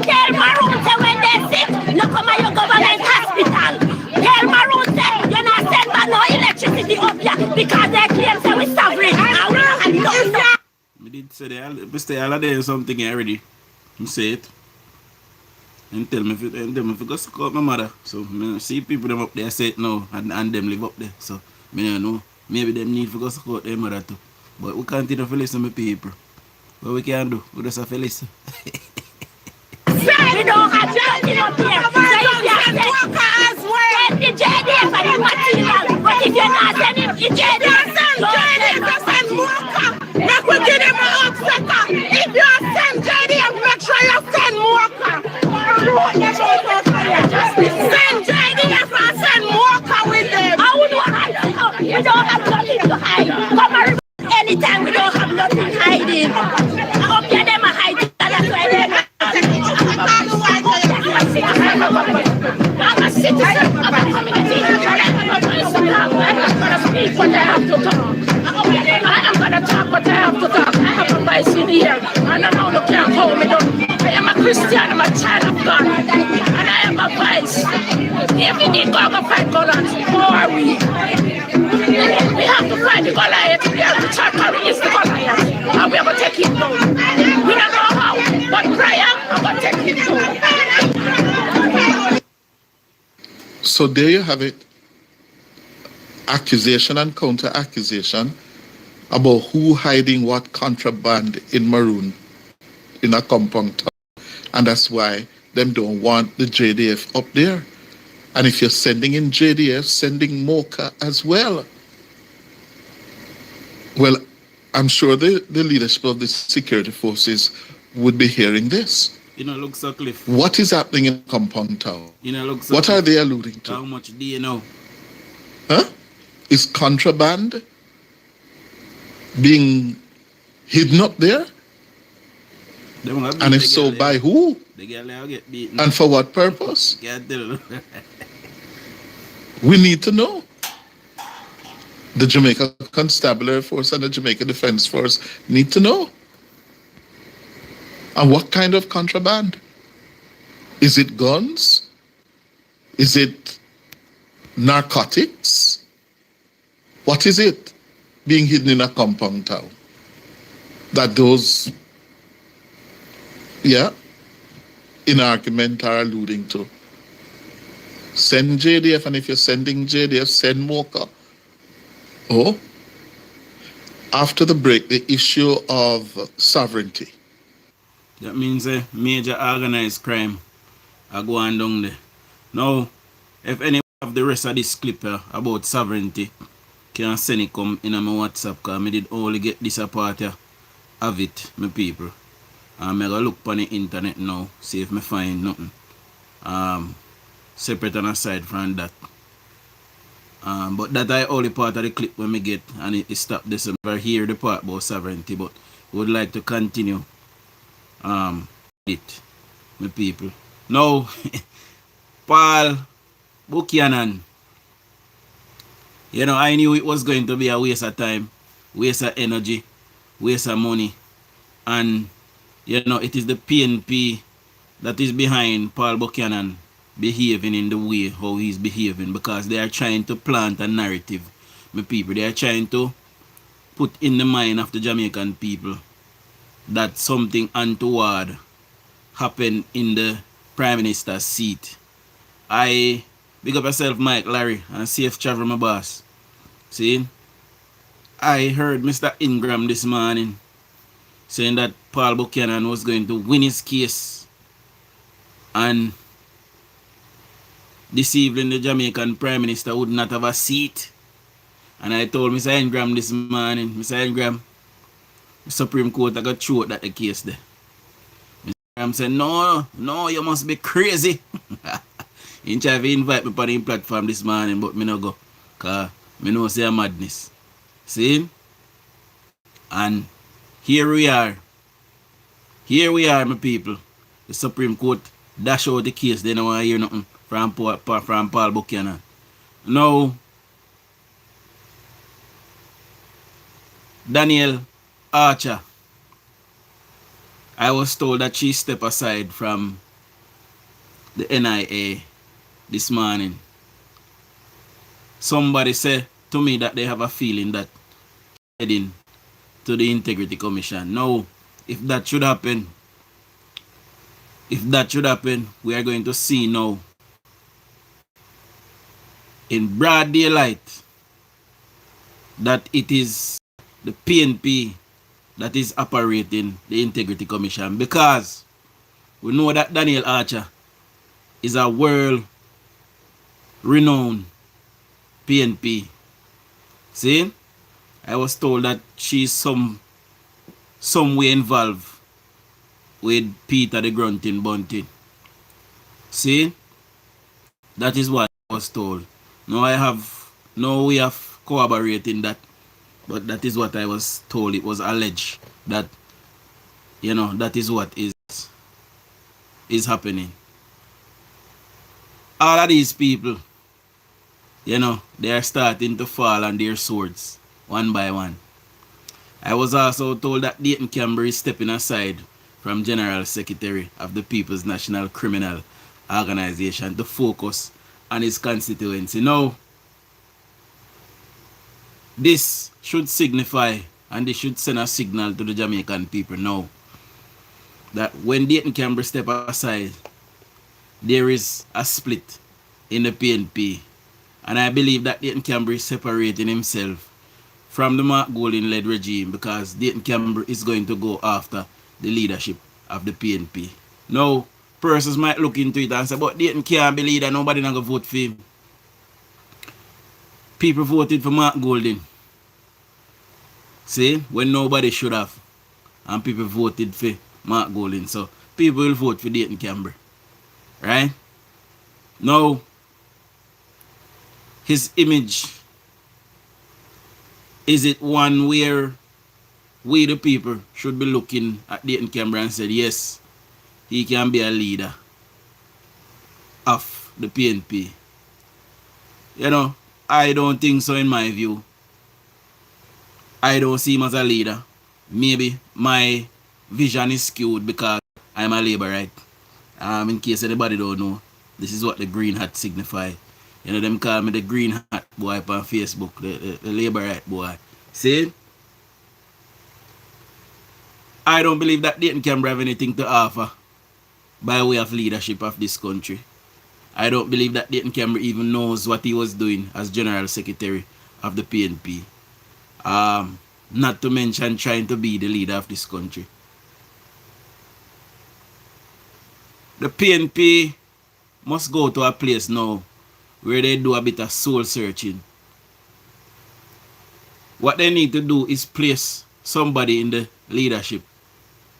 Tell Maroon say when they sick, no come to your government hospital. Tell Maroon say you're not send back no electricity up here because they claim say we sovereign. I did say they all there something already. You say it. And tell me if I go suck out my mother. So I see people them up there say it now and them live up there. So I don't know. Maybe them need to go suck out their mother too. But we can't continue to listen to people. What we can do? We just have to listen. We don't have nothing up here. The JDF and the material. But if you're not sending the JDF, send Mocha. Make we give them an upsetter. If you send JDF, make sure you send Mocha. Send JDF and send Mocha with them. I would hide. We don't have nothing to hide. Come and anytime we don't have nothing hiding. I hope you them are hiding. That's why they're not. I'm a citizen of a community. I'm going to speak what I have to talk. I'm going to talk what I have to talk. I have a voice in here, and I know they can't hold me down. I am a Christian, I'm a child of God, and I am a voice. If we need to go fight Goliath, who are we? We have to fight the Goliath. We have to try to raise the Goliath. And we're going to take him down. We don't know how, but prayer, I'm going to take him down. So there you have it. Accusation and counter-accusation about who hiding what contraband in Maroon in Acompong town. And that's why them don't want the JDF up there. And if you're sending in JDF, sending MOCA as well. Well, I'm sure the leadership of the security forces would be hearing this. You know, look so Cliff. What is happening in Acompong town? You know, look so What are they alluding to? How much do you know? Huh? Is contraband being hidden up there? And if so, by who? The girl will get beaten. And for what purpose? Can't tell. We need to know. The Jamaica Constabulary Force and the Jamaica Defense Force need to know. And what kind of contraband? Is it guns? Is it narcotics? What is it being hidden in Acompong town? That those, in argument are alluding to. Send JDF, and if you're sending JDF, send MOCA. Oh, after the break, the issue of sovereignty. That means a major organized crime are going down there. Now, if any of the rest of this clip about sovereignty, can send it come in my WhatsApp, because I did only get this part of it, my people. I'm going to look on the internet now, see if I find nothing. Separate and aside from that. But that I only part of the clip when we get, and it stopped this. I hear the part about sovereignty, but would like to continue it, my people. Now, Paul Buchanan, you know, I knew it was going to be a waste of time, waste of energy, waste of money, and you know, it is the PNP that is behind Paul Buchanan behaving in the way how he's behaving, because they are trying to plant a narrative, my people. They are trying to put in the mind of the Jamaican people that something untoward happened in the Prime Minister's seat. I big up yourself, Mike, Larry, and safe travel, my boss. See, I heard Mr. Ingram this morning saying that Paul Buchanan was going to win his case, and this evening the Jamaican Prime Minister would not have a seat. And I told Mr. Ingram this morning, Mr. Ingram, the Supreme Court I got through that the case there. Mr. Ingram said, no, you must be crazy. He tried to invite me on the platform this morning, but me no go, because me know say a madness. See? And here we are, my people. The Supreme Court dash out the case. They don't want to hear nothing from Paul Buchanan. Now, Daniel Archer, I was told that she stepped aside from the NIA this morning. Somebody said to me that they have a feeling that heading to the Integrity Commission. Now, if that should happen, we are going to see now in broad daylight that it is the PNP that is operating the Integrity Commission, because we know that Daniel Archer is a world-renowned PNP. See? I was told that she's some way involved with Peter the Grunting Bunting. See? That is what I was told. Now we have corroborating that, but that is what I was told. It was alleged that, you know, that is what is happening. All of these people, you know, they are starting to fall on their swords one by one. I was also told that Dayton Campbell is stepping aside from General Secretary of the People's National Criminal Organization to focus on his constituency. Now, this should signify and they should send a signal to the Jamaican people now that when Dayton Campbell step aside, there is a split in the PNP. And I believe that Dayton Campbell is separating himself from the Mark Golding-led regime because Dayton Campbell is going to go after the leadership of the PNP. Now, persons might look into it and say, but Dayton can't be leader, nobody not going to vote for him. People voted for Mark Golding. See, when nobody should have. And people voted for Mark Golding. So, people will vote for Dayton Campbell. Right? Now, his image, is it one where we the people should be looking at Dayton Campbell and said, yes, he can be a leader of the PNP? You know, I don't think so in my view. I don't see him as a leader. Maybe my vision is skewed because I'm a Labourite. In case anybody don't know, this is what the green hat signify. You know, them call me the green hat boy on Facebook, the Labourite boy. See? I don't believe that Dayton Campbell have anything to offer by way of leadership of this country. I don't believe that Dayton Campbell even knows what he was doing as General Secretary of the PNP. Not to mention trying to be the leader of this country. The PNP must go to a place now where they do a bit of soul searching. What they need to do is place somebody in the leadership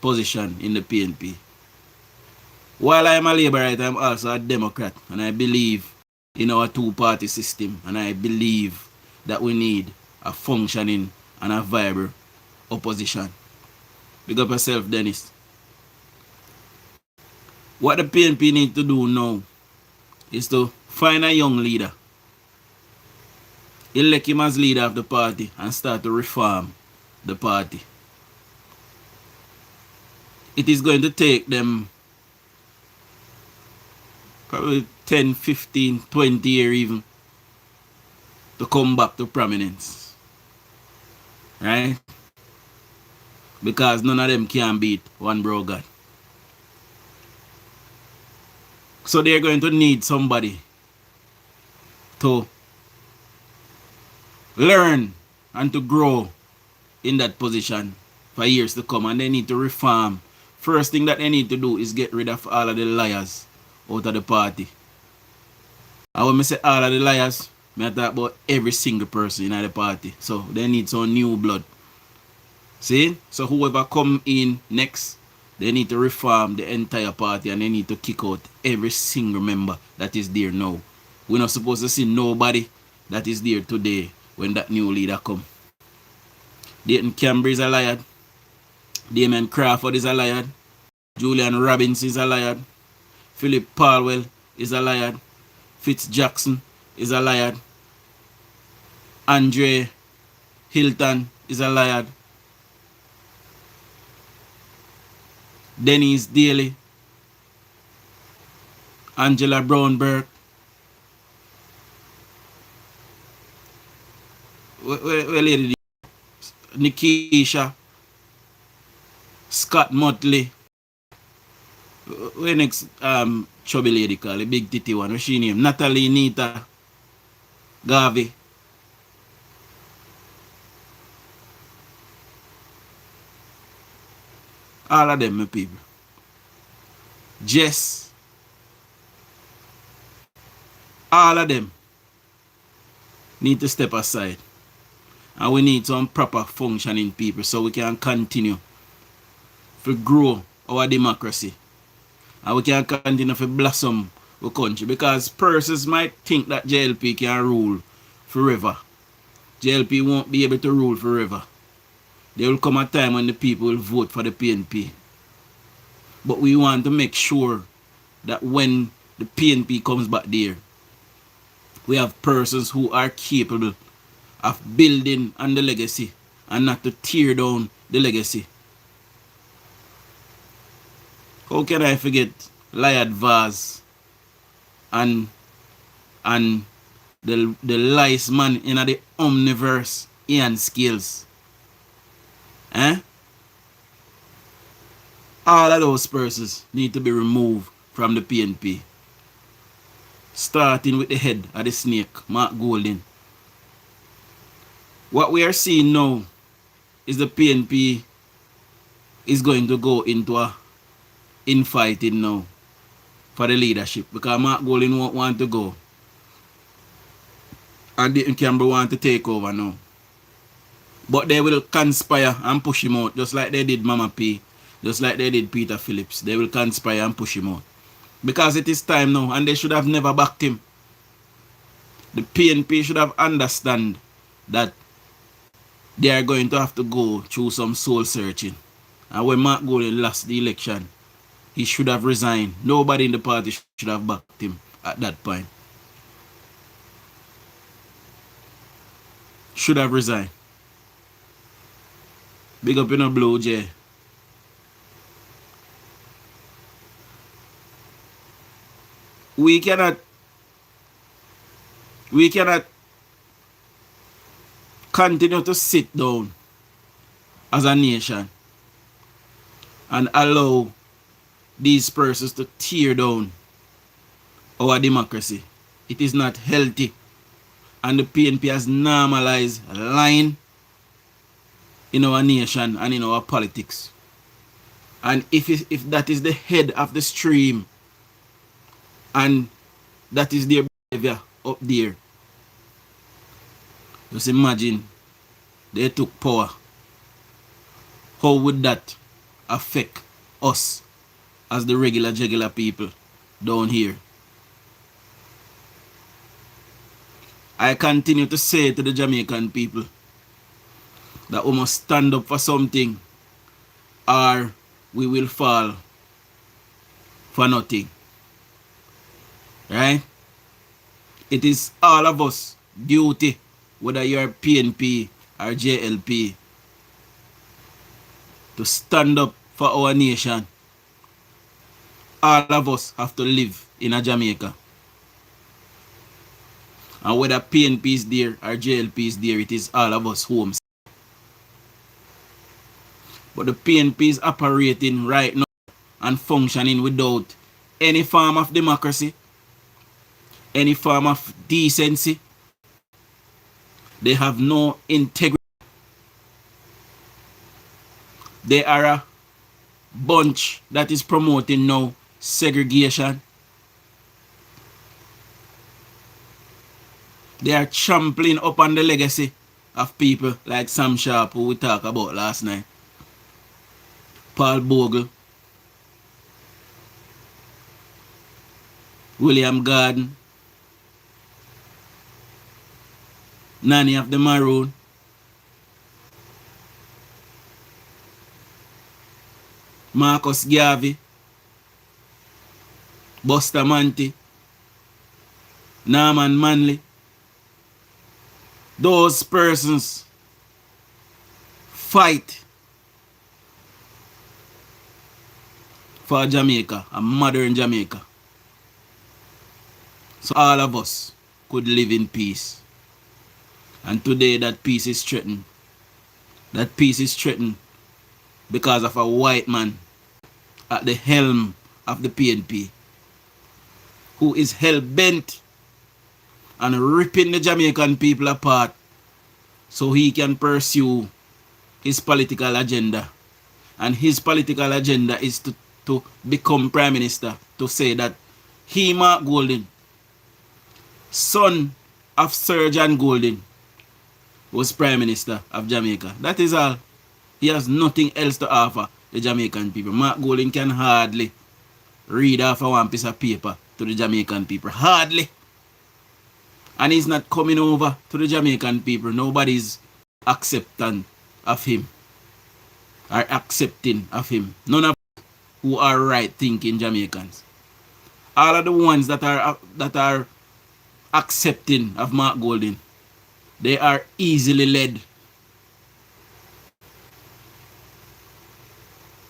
position in the PNP. While I am a Labourite, I am also a Democrat, and I believe in our two-party system, and I believe that we need a functioning and a vibrant opposition. Big up yourself, Dennis. What the PNP need to do now is to find a young leader, elect him as leader of the party, and start to reform the party. It is going to take them probably 10, 15, 20 years even to come back to prominence. Right? Because none of them can beat one bro God. So they're going to need somebody to learn and to grow in that position for years to come, and they need to reform. First thing that they need to do is get rid of all of the liars out of the party. And when I say all of the liars, I talk about every single person in the party. So they need some new blood. See? So whoever come in next, they need to reform the entire party, and they need to kick out every single member that is there now. We're not supposed to see nobody that is there today when that new leader come. Dayton Campbell is a liar. Damien Crawford is a liar. Julian Robbins is a liar. Philip Palwell is a liar. Fitz Jackson is a liar. Andre Hilton is a liar. Dennis Daly. Angela Brownberg. Where lady? Nikisha. Scott Motley. Where next chubby lady call, the big titty one, what's she name? Natalie Nita Garvey. All of them, my people. Jess. All of them need to step aside. And we need some proper functioning people so we can continue to grow our democracy. And we can continue to blossom the country. Because persons might think that JLP can rule forever. JLP won't be able to rule forever. There will come a time when the people will vote for the PNP. But we want to make sure that when the PNP comes back there, we have persons who are capable of building on the legacy and not to tear down the legacy. How can I forget Lyad Vaz and the lice man in the omniverse Ian Scales? Eh? All of those persons need to be removed from the PNP. Starting with the head of the snake, Mark Golding. What we are seeing now is the PNP is going to go into a infighting now for the leadership because Mark Golding won't want to go. And Dayton Campbell want to take over now. But they will conspire and push him out just like they did Mama P, just like they did Peter Phillips. They will conspire and push him out. Because it is time now and they should have never backed him. The PNP should have understand that they are going to have to go through some soul searching. And when Mark Golding lost the election, he should have resigned. Nobody in the party should have backed him at that point. Should have resigned. Big up in a Blue Jay. We cannot continue to sit down as a nation and allow these persons to tear down our democracy. It is not healthy. And the PNP has normalized lying in our nation and in our politics. And if that is the head of the stream and that is their behavior up there, just imagine they took power. How would that affect us as the regular people down here? I continue to say to the Jamaican people that we must stand up for something or we will fall for nothing. Right? It is all of us duty, whether you're PNP or JLP, to stand up for our nation. All of us have to live in a Jamaica. And whether PNP is there or JLP is there, it is all of us homes. But the PNP is operating right now and functioning without any form of democracy, any form of decency. They have no integrity. They are a bunch that is promoting now segregation. They are trampling up on the legacy of people like Sam Sharp, who we talked about last night, Paul Bogle, William Garden, Nanny of the Maroon, Marcus Garvey, Buster Manti, Norman Manley. Those persons fight for Jamaica, a modern Jamaica. So all of us could live in peace. And today that peace is threatened. That peace is threatened because of a white man at the helm of the PNP who is hell-bent and ripping the Jamaican people apart so he can pursue his political agenda. And his political agenda is to become Prime Minister, to say that he, Mark Golding, son of Sir John Golding, was Prime Minister of Jamaica. That is all. He has nothing else to offer the Jamaican people. Mark Golding can hardly read off one piece of paper to the Jamaican people. Hardly. And he's not coming over to the Jamaican people. Nobody's accepting of him or accepting of him. None of who are right thinking Jamaicans. All of the ones that are accepting of Mark Golding, they are easily led.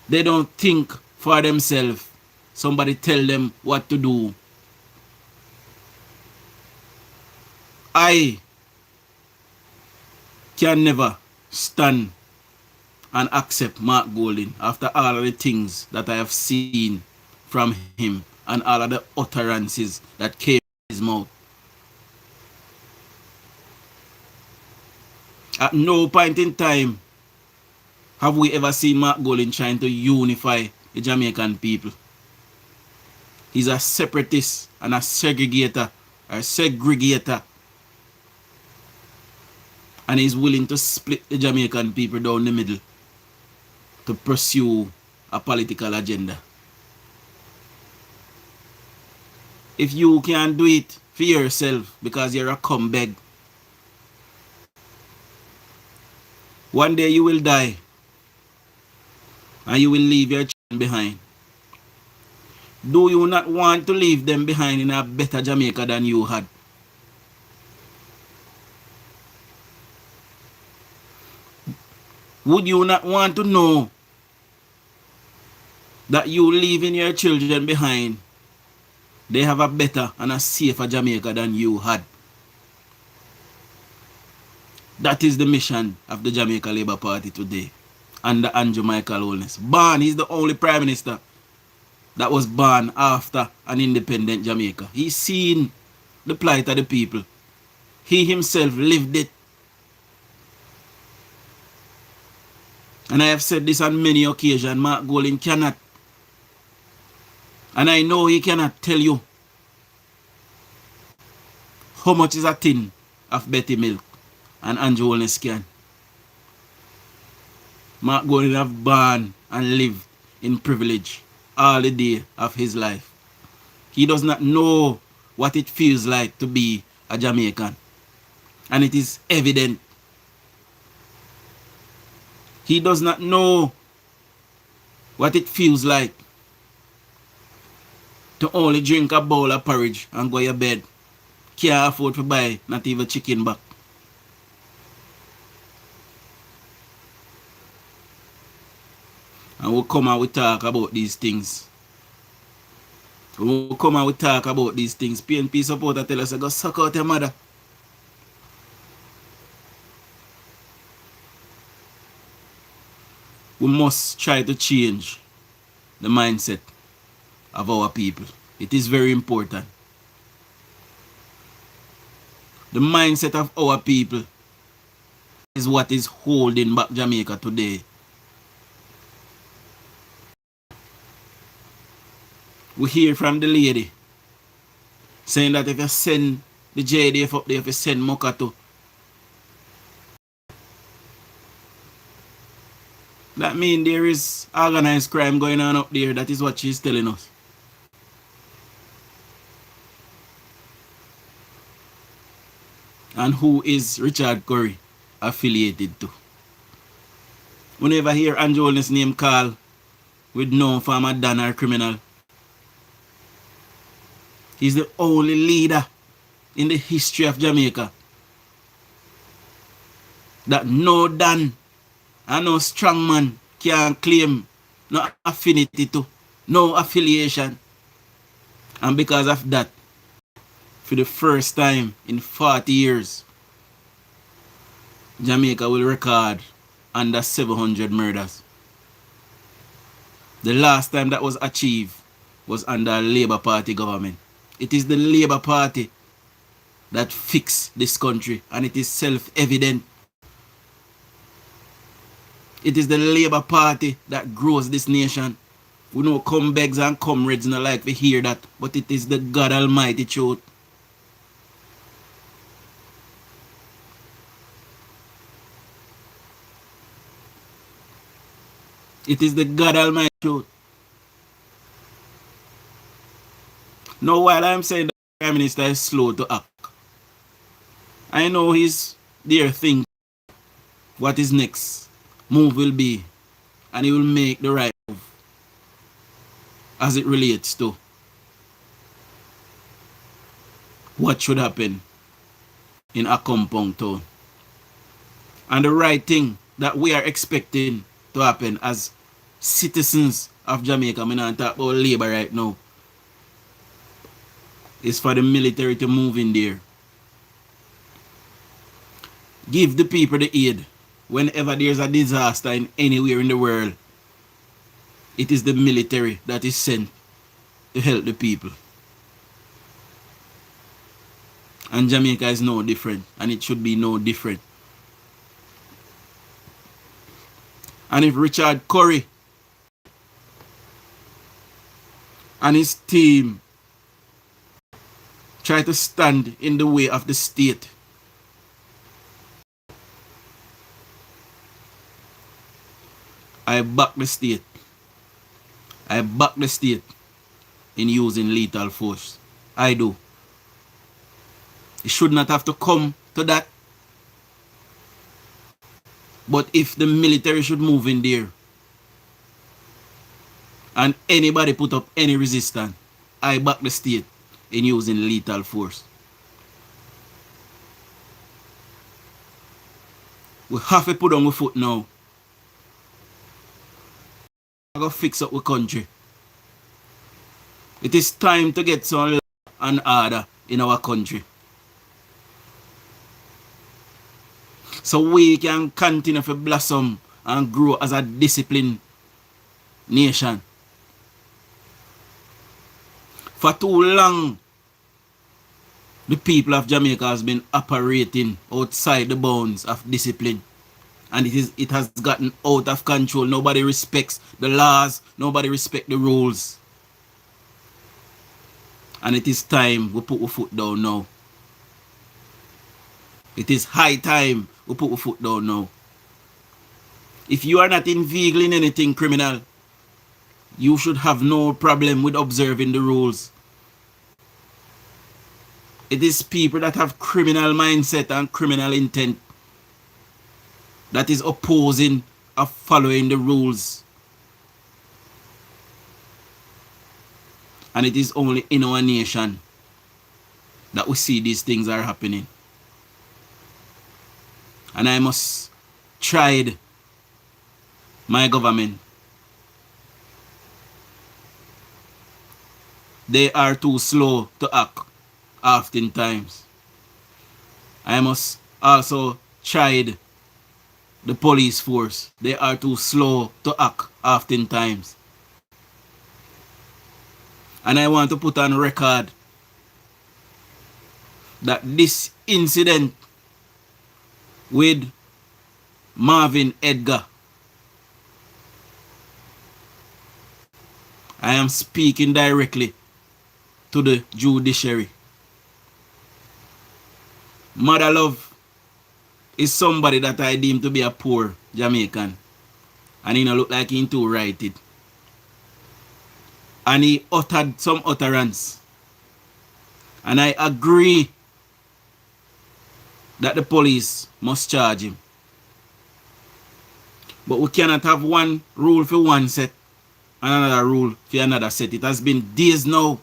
They don't think for themselves. Somebody tell them what to do. I can never stand and accept Mark Golding after all of the things that I have seen from him and all of the utterances that came from his mouth. At no point in time have we ever seen Mark Golding trying to unify the Jamaican people. He's a separatist and a segregator. And he's willing to split the Jamaican people down the middle to pursue a political agenda. If you can't do it for yourself because you're a cumbag, one day you will die and you will leave your children behind. Do you not want to leave them behind in a better Jamaica than you had? Would you not want to know that you leaving your children behind, they have a better and a safer Jamaica than you had? That is the mission of the Jamaica Labour Party today under Andrew Michael Holness. Born, he's the only Prime Minister that was born after an independent Jamaica. He's seen the plight of the people. He himself lived it. And I have said this on many occasions, Mark Golding cannot, and I know he cannot tell you how much is a tin of Betty milk, and Andrew Holness can. Mark Golding have born and lived in privilege all the day of his life. He does not know what it feels like to be a Jamaican. And it is evident. He does not know what it feels like to only drink a bowl of porridge and go to bed. Can't afford to buy not even chicken back. And we'll come and we talk about these things. We'll come and we talk about these things. PNP supporter tell us, go suck out your mother. We must try to change the mindset of our people. It is very important. The mindset of our people is what is holding back Jamaica today. We hear from the lady saying that if you send the JDF up there, if you send Mokato, that means there is organized crime going on up there. That is what she's telling us. And who is Richard Curry affiliated to? We never hear Andrew Holness' name called with no former Dan or criminal. He's the only leader in the history of Jamaica that no Dan and no strong man can claim no affinity to, no affiliation. And because of that, for the first time in 40 years, Jamaica will record under 700 murders. The last time that was achieved was under a Labour Party government. It is the Labour Party that fixed this country, and it is self-evident. It is the Labour Party that grows this nation. We know comebacks and comrades not like to hear that, but it is the God Almighty truth. It is the God Almighty truth. Now, while I'm saying that the Prime Minister is slow to act, I know he's there thinking what his next move will be, and he will make the right move as it relates to what should happen in Acompong town. And the right thing that we are expecting to happen as citizens of Jamaica, I'm not talking about Labour right now, is for the military to move in there. Give the people the aid whenever there's a disaster in anywhere in the world, it is the military that is sent to help the people. And Jamaica is no different, and it should be no different. And if Richard Curry and his team try to stand in the way of the state, I back the state. I back the state in using lethal force. I do. It should not have to come to that. But if the military should move in there and anybody put up any resistance, I back the state in using lethal force. We have to put on our foot now. I gotta fix up our country. It is time to get some law and order in our country, so we can continue to blossom and grow as a disciplined nation. For too long, the people of Jamaica has been operating outside the bounds of discipline. And it has gotten out of control. Nobody respects the laws. Nobody respects the rules. And it is time we put our foot down now. It is high time we put our foot down now. If you are not inveigling anything criminal, you should have no problem with observing the rules. It is people that have criminal mindset and criminal intent that is opposing of following the rules. And it is only in our nation that we see these things are happening. And I must chide my government. They are too slow to act oftentimes. I must also chide the police force. They are too slow to act oftentimes. And I want to put on record that this incident with Marvin Edgar, I am speaking directly to the judiciary. Mother Love is somebody that I deem to be a poor Jamaican. And he don't look like he too righted. And he uttered some utterance. And I agree that the police must charge him. But we cannot have one rule for one set and another rule for another set. It has been days now.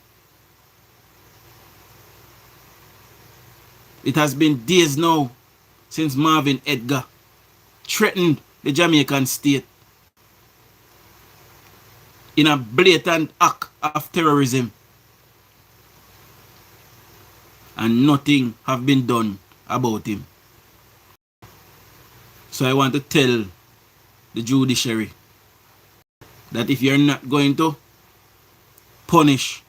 It has been days now since Marvin Edgar threatened the Jamaican state in a blatant act of terrorism. And nothing have been done about him. So I want to tell the judiciary that if you're not going to punish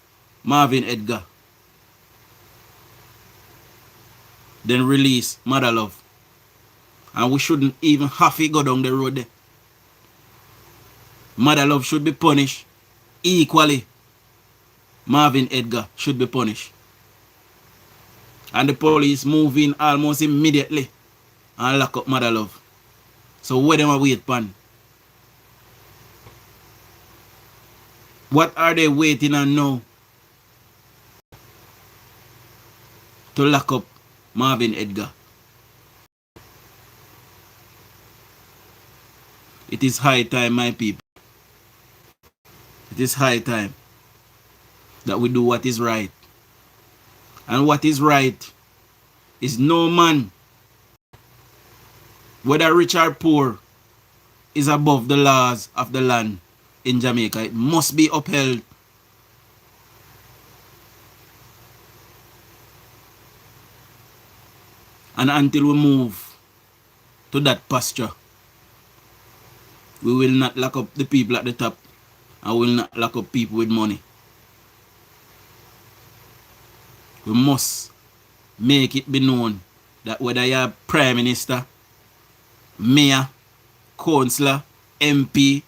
Marvin Edgar, then release Mother Love. And we shouldn't even have to go down the road there. Mother Love should be punished equally. Marvin Edgar should be punished. And the police move in almost immediately and lock up Mother Love. So where them a wait pan? What are they waiting on now to lock up Marvin Edgar? It is high time, my people. It is high time that we do what is right. And what is right is no man, whether rich or poor, is above the laws of the land in Jamaica. It must be upheld. And until we move to that posture, We will not lock up the people at the top, and we will not lock up people with money. We must make it be known that whether you're Prime Minister, Mayor, Councillor, MP,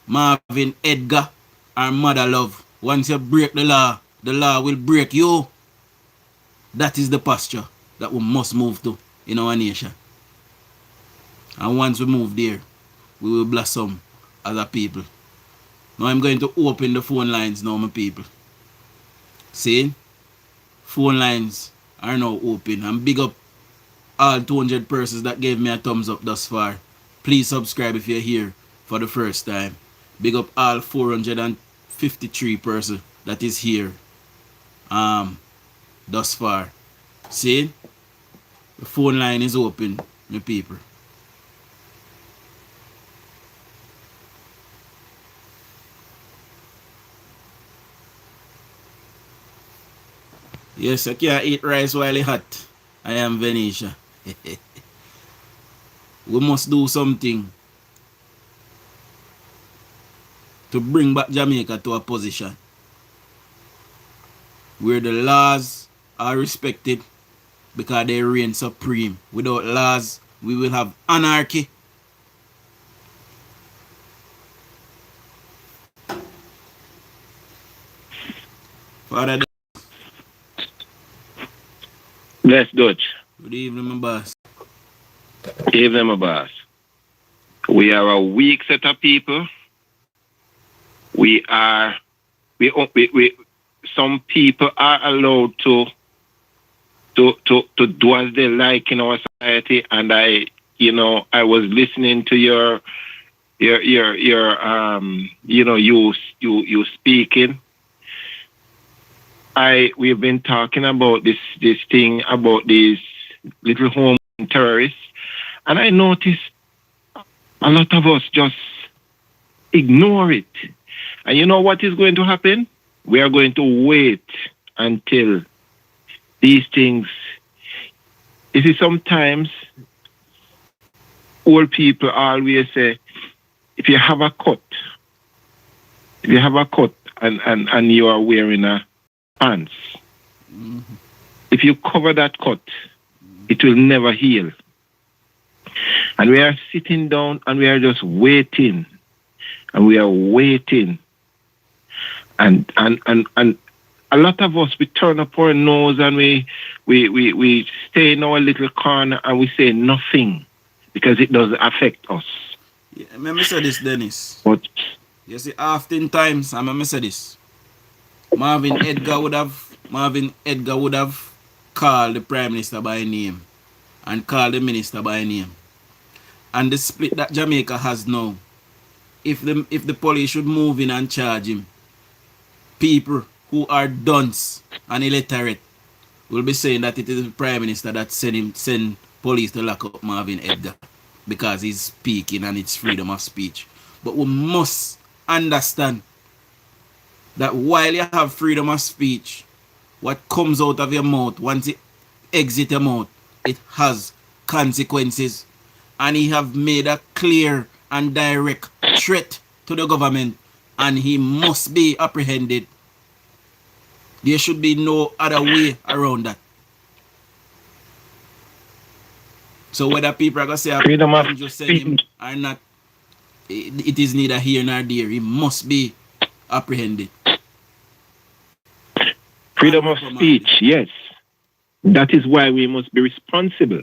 Marvin Edgar, or Mother Love, once you break the law will break you. That is the posture that we must move to in our nation. And once we move there, we will blossom as a people. Now I'm going to open the phone lines now, my people. See? Phone lines are now open. And big up all 200 persons that gave me a thumbs up thus far. Please subscribe if you're here for the first time. Big up all 453 persons that is here thus far. See? The phone line is open, my people. Yes, I can't eat rice while it's hot. I am Venetia. We must do something to bring back Jamaica to a position where the laws are respected because they reign supreme. Without laws, we will have anarchy. Father, Let's Dutch. good evening, my boss. Evening, my boss. We are a weak set of people. Some people are allowed to do as they like in our society, and I was listening to your you speaking. We've been talking about this thing about these little home terrorists, and I noticed a lot of us just ignore it. And you know what is going to happen? We are going to wait until these things. You see, sometimes old people always say, if you have a cut and you are wearing a pants, if you cover that cut, it will never heal. And we are sitting down and we are just waiting. And we are waiting. And a lot of us, we turn up our nose and we stay in our little corner and we say nothing because it doesn't affect us. Yeah, let me say this, Dennis. But you see, oftentimes, I'm going to say this. Marvin Edgar would have called the Prime Minister by name and called the Minister by name. And the split that Jamaica has now, if the police should move in and charge him, people who are dunce and illiterate will be saying that it is the Prime Minister that send police to lock up Marvin Edgar because he's speaking and it's freedom of speech. But we must understand that while you have freedom of speech, what comes out of your mouth, once it exits your mouth, it has consequences. And he have made a clear and direct threat to the government, and he must be apprehended. There should be no other way around that. So whether people are going to say freedom of just send him speech. or not, it is neither here nor there. He must be apprehended. Freedom of speech, yes. That is why we must be responsible.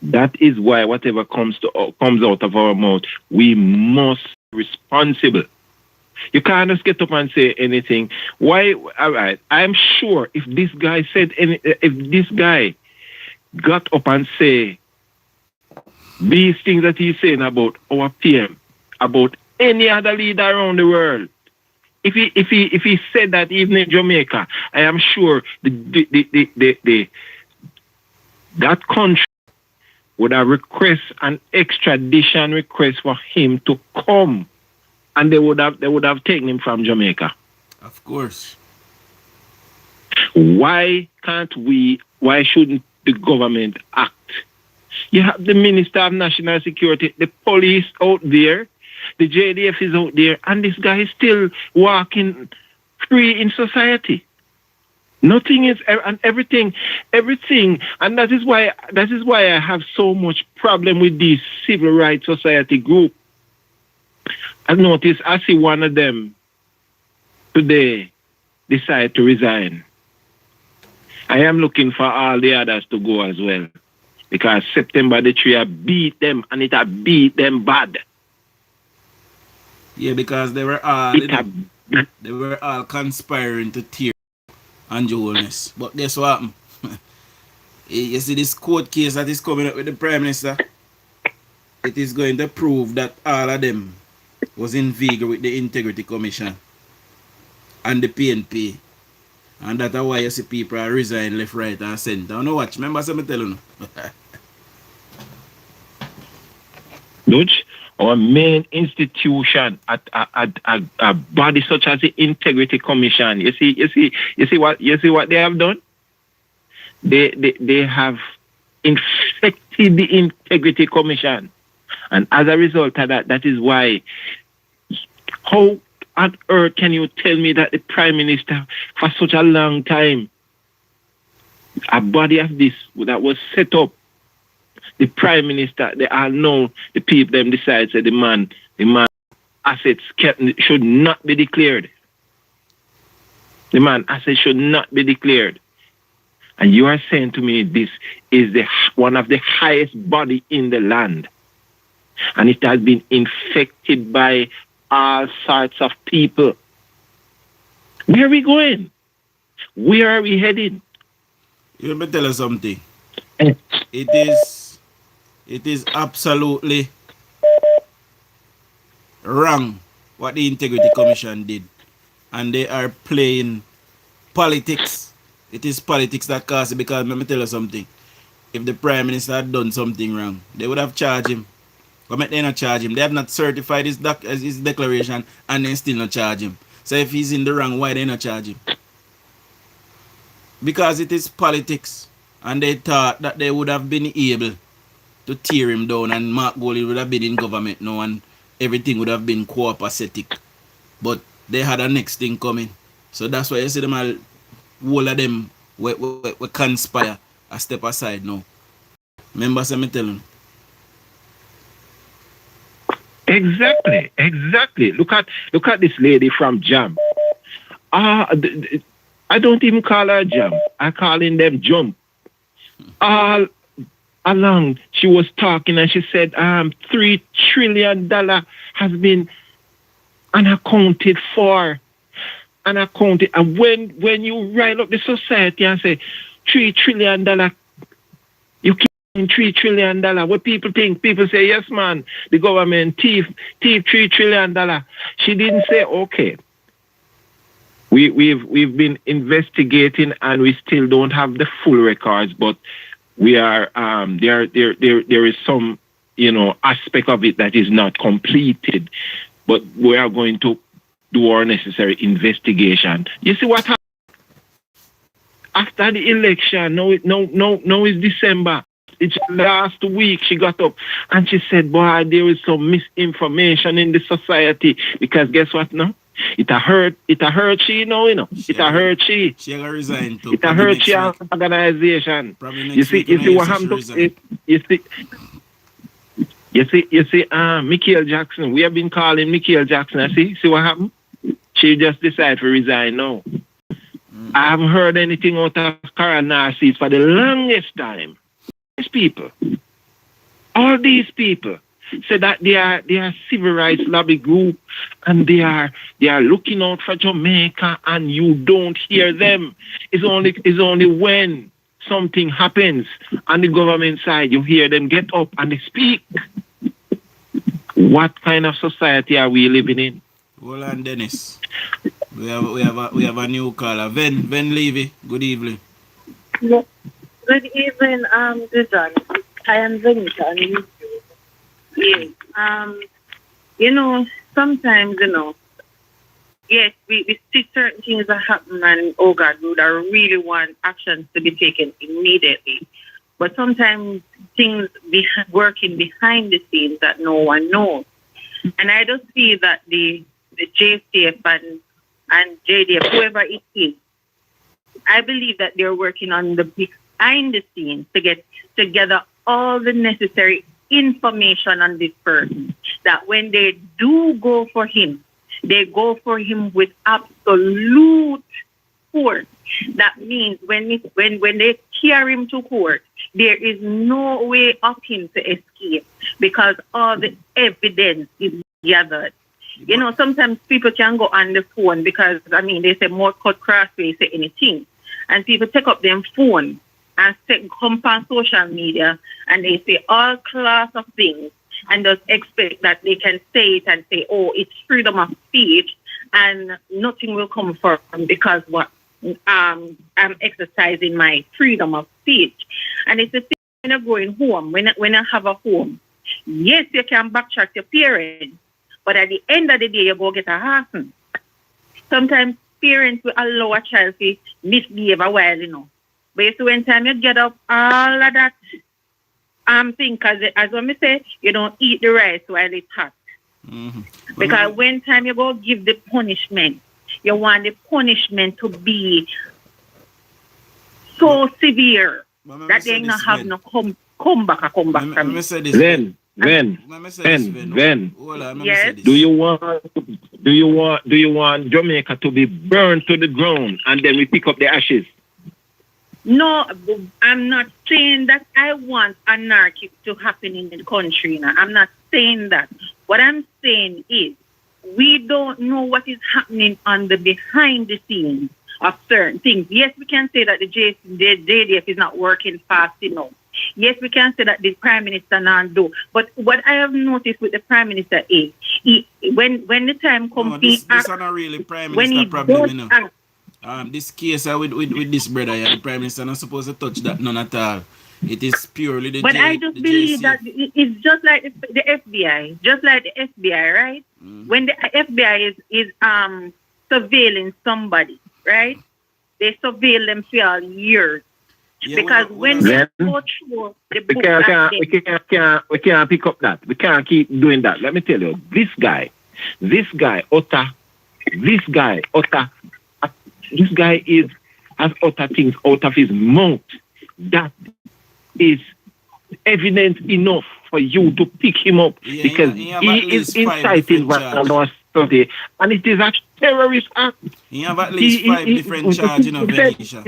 That is why whatever comes out of our mouth, we must be responsible. You can't just get up and say anything. Why? All right. I'm sure if this guy got up and say these things that he's saying about our PM, about any other leader around the world, if he said that even in Jamaica, I am sure that country would have request an extradition request for him to come, and they would have taken him from Jamaica. Of course. Why shouldn't the government act? You have the Minister of National Security, the police out there, the JDF is out there, and this guy is still walking free in society. Nothing is, and everything, and that is why I have so much problem with these civil rights society group. I've noticed, I see one of them today decide to resign. I am looking for all the others to go as well, because September the 3 I beat them, and it had beat them bad. Yeah, because they were all conspiring to tear and JUJON'S. But guess what happened? You see this court case that is coming up with the Prime Minister? It is going to prove that all of them was in vigor with the Integrity Commission and the PNP. And that's why you see people are resign left, right, and center. You know watch. Remember something tell you? Dutch, our main institution at a body such as the Integrity Commission. You see what they have done? They have infected the Integrity Commission, and as a result of that, that is why. How on earth can you tell me that the Prime Minister, for such a long time, a body of this that was set up, the Prime Minister, they all know the people them decide that the man assets should not be declared. The man assets should not be declared. And you are saying to me this is one of the highest body in the land. And it has been infected by all sorts of people. Where are we going? Where are we heading? Let me tell you something. Eh. It is absolutely wrong what the Integrity Commission did. And they are playing politics. It is politics that caused it, because let me tell you something. If the Prime Minister had done something wrong, they would have charged him. But they not charge him. They have not certified his declaration, and they still not charge him. So if he's in the wrong, why they not charge him? Because it is politics. And they thought that they would have been able to tear him down, and Mark Goldie would have been in government now, and everything would have been copacetic. But they had a next thing coming. So that's why you see them all of them we conspire a step aside now. Remember me telling. Exactly. Look at this lady from Jam. I don't even call her Jam. I calling them Jump. All along, she was talking and she said, $3 trillion has been unaccounted for. Unaccounted. And when you rile up the society and say $3 trillion, you keep $3 trillion. What people think? People say, yes, man, the government thief $3 trillion. She didn't say, okay. We've been investigating and we still don't have the full records, but we are there is some aspect of it that is not completed, but we are going to do our necessary investigation. You see what happened after the election? No, it's December. It's last week she got up and she said, boy, there is some misinformation in the society, because guess what now? It hurt she, you know. It hurt she. She got resigned too. It hurt she organization. You see what happened? You see, Michael Jackson. We have been calling Michael Jackson. See what happened? She just decided to resign now. I haven't heard anything out of Kara Narcisse for the longest time. These people, all these people, say that they are civil rights lobby group, and they are looking out for Jamaica, and you don't hear them. It's only when something happens on the government side you hear them get up and they speak. What kind of society are we living in? Hold on, Dennis. We have a new caller. Ven Levy. Good evening. Yeah. Good evening, DUJON'S. I am Venita. Yes. Sometimes, yes, we see certain things that happen, and oh God, we would really want actions to be taken immediately. But sometimes things be working behind the scenes that no one knows. And I just feel that the JCF and JDF, whoever it is, I believe that they're working on the behind the scenes to get together all the necessary information on this person. That when they do go for him, they go for him with absolute force. That means when they carry him to court, there is no way of him to escape because all the evidence is gathered. You know, sometimes people can go on the phone because, I mean, they say more cut crossways, say anything. And people take up their phone and come on social media and they say all class of things and just expect that they can say it and say, oh, it's freedom of speech and nothing will come from because what I'm exercising my freedom of speech. And it's the same when you're going home, when I have a home. Yes, you can backtrack your parents, but at the end of the day, you go get a husband. Sometimes parents will allow a child to misbehave a while, you know. But you see, when time you get up, all of that thing, because as when I say, you don't eat the rice while it's hot. Mm-hmm. Because when time you go give the punishment, you want the punishment to be so severe that they not have no come back from it. Then, Yes. do you want Jamaica to be burned to the ground and then we pick up the ashes? No, I'm not saying that I want anarchy to happen in the country. Now. I'm not saying that. What I'm saying is we don't know what is happening on the behind the scenes of certain things. Yes, we can say that the JDF is not working fast enough. Yes, we can say that the Prime Minister not do. But what I have noticed with the Prime Minister is, when the time comes, this is not really Prime Minister problem, you know. This case with this brother, the Prime Minister not supposed to touch that none at all. It is purely the But I just believe that it's just like the FBI, right? When the FBI is surveilling somebody, right? They surveil them for all years. Yeah, because when they go through the book, we can't pick up that. We can't keep doing that. Let me tell you, this guy, Otta, has utter things out of his mouth that is evidence enough for you to pick him up because he is inciting violence and it is a terrorist act. He have at least 5 different charges in Venetia.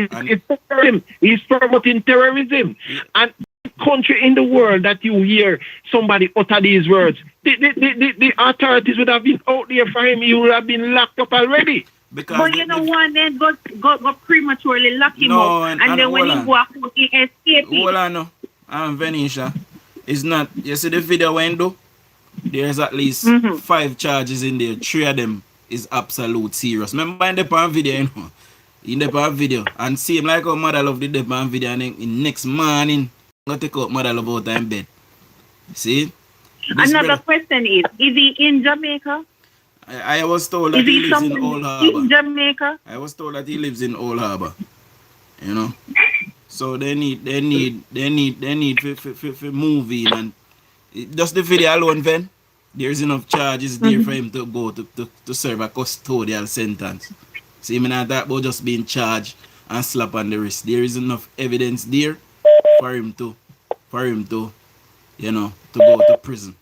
He's promoting terrorism. And country in the world that you hear somebody utter these words, the authorities would have been out there for him. He would have been locked up already. But you know what? Then got prematurely lock him up, and then when he go out, he escape. Hold on, no. Venetia, it's not. You see the video window? There's at least 5 charges in there. 3 of them is absolute serious. Remember in the pan video, you know? In the pan video, and see him like how mother love the pan video, and then next morning, I'm gonna take out mother love out in bed. See? Another question is he in Jamaica? I was told that he lives in Old Harbour. In Jamaica? I was told that he lives in Old Harbour. You know? So they need for moving and just the video alone, Ven. There's enough charges there for him to go to serve a custodial sentence. See, I'm not talking about just being charged and slap on the wrist. There is enough evidence there for him to you know, to go to prison.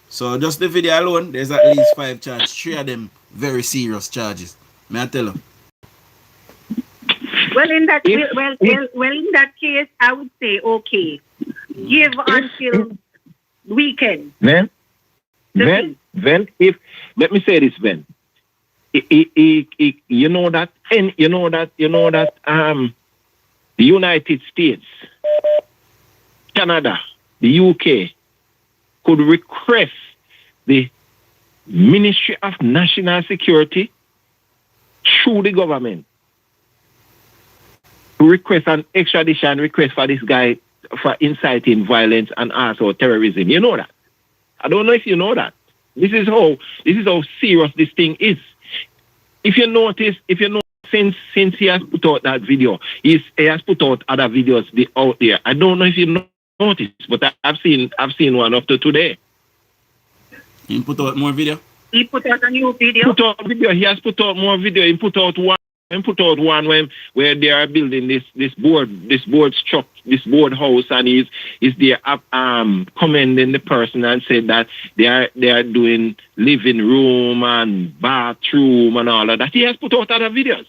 So just the video alone, there's at least 5 charges. 3 of them very serious charges. May I tell you? Well, in that in that case, I would say okay. Give until weekend. Then, if let me say this, Ben. You know that the United States, Canada, the UK could request the Ministry of National Security through the government to request an extradition request for this guy for inciting violence and also terrorism. You know that? I don't know if you know that. This is how serious this thing is. If you notice, since he has put out that video, he has put out other videos out there. I don't know if you noticed, but I've seen one up to today. He put out more video? He put out a new video. Put out video. He has put out more video. He put out one. Where they are building this board house, and he's there commending the person and said that they are doing living room and bathroom and all of that. He has put out other videos.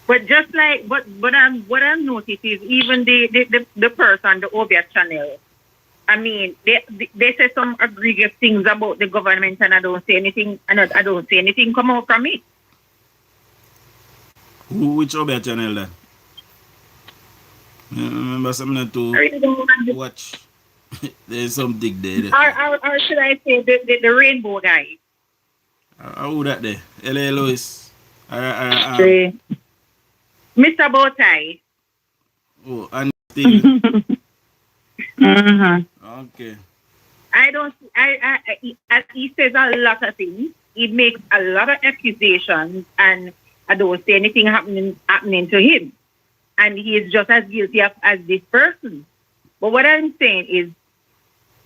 But just like what I've noticed is even the person, the Obia channel. I mean, they say some egregious things about the government, and I don't say anything. I don't say anything come out from it. Which other channel then? I remember something to watch. There's something there. Or should I say the rainbow guy? Who that there? L.A. Lewis. Mr. Bowtie. Oh, and Steve. Okay. He says a lot of things. He makes a lot of accusations, and I don't see anything happening to him. And he is just as guilty as this person. But what I'm saying is,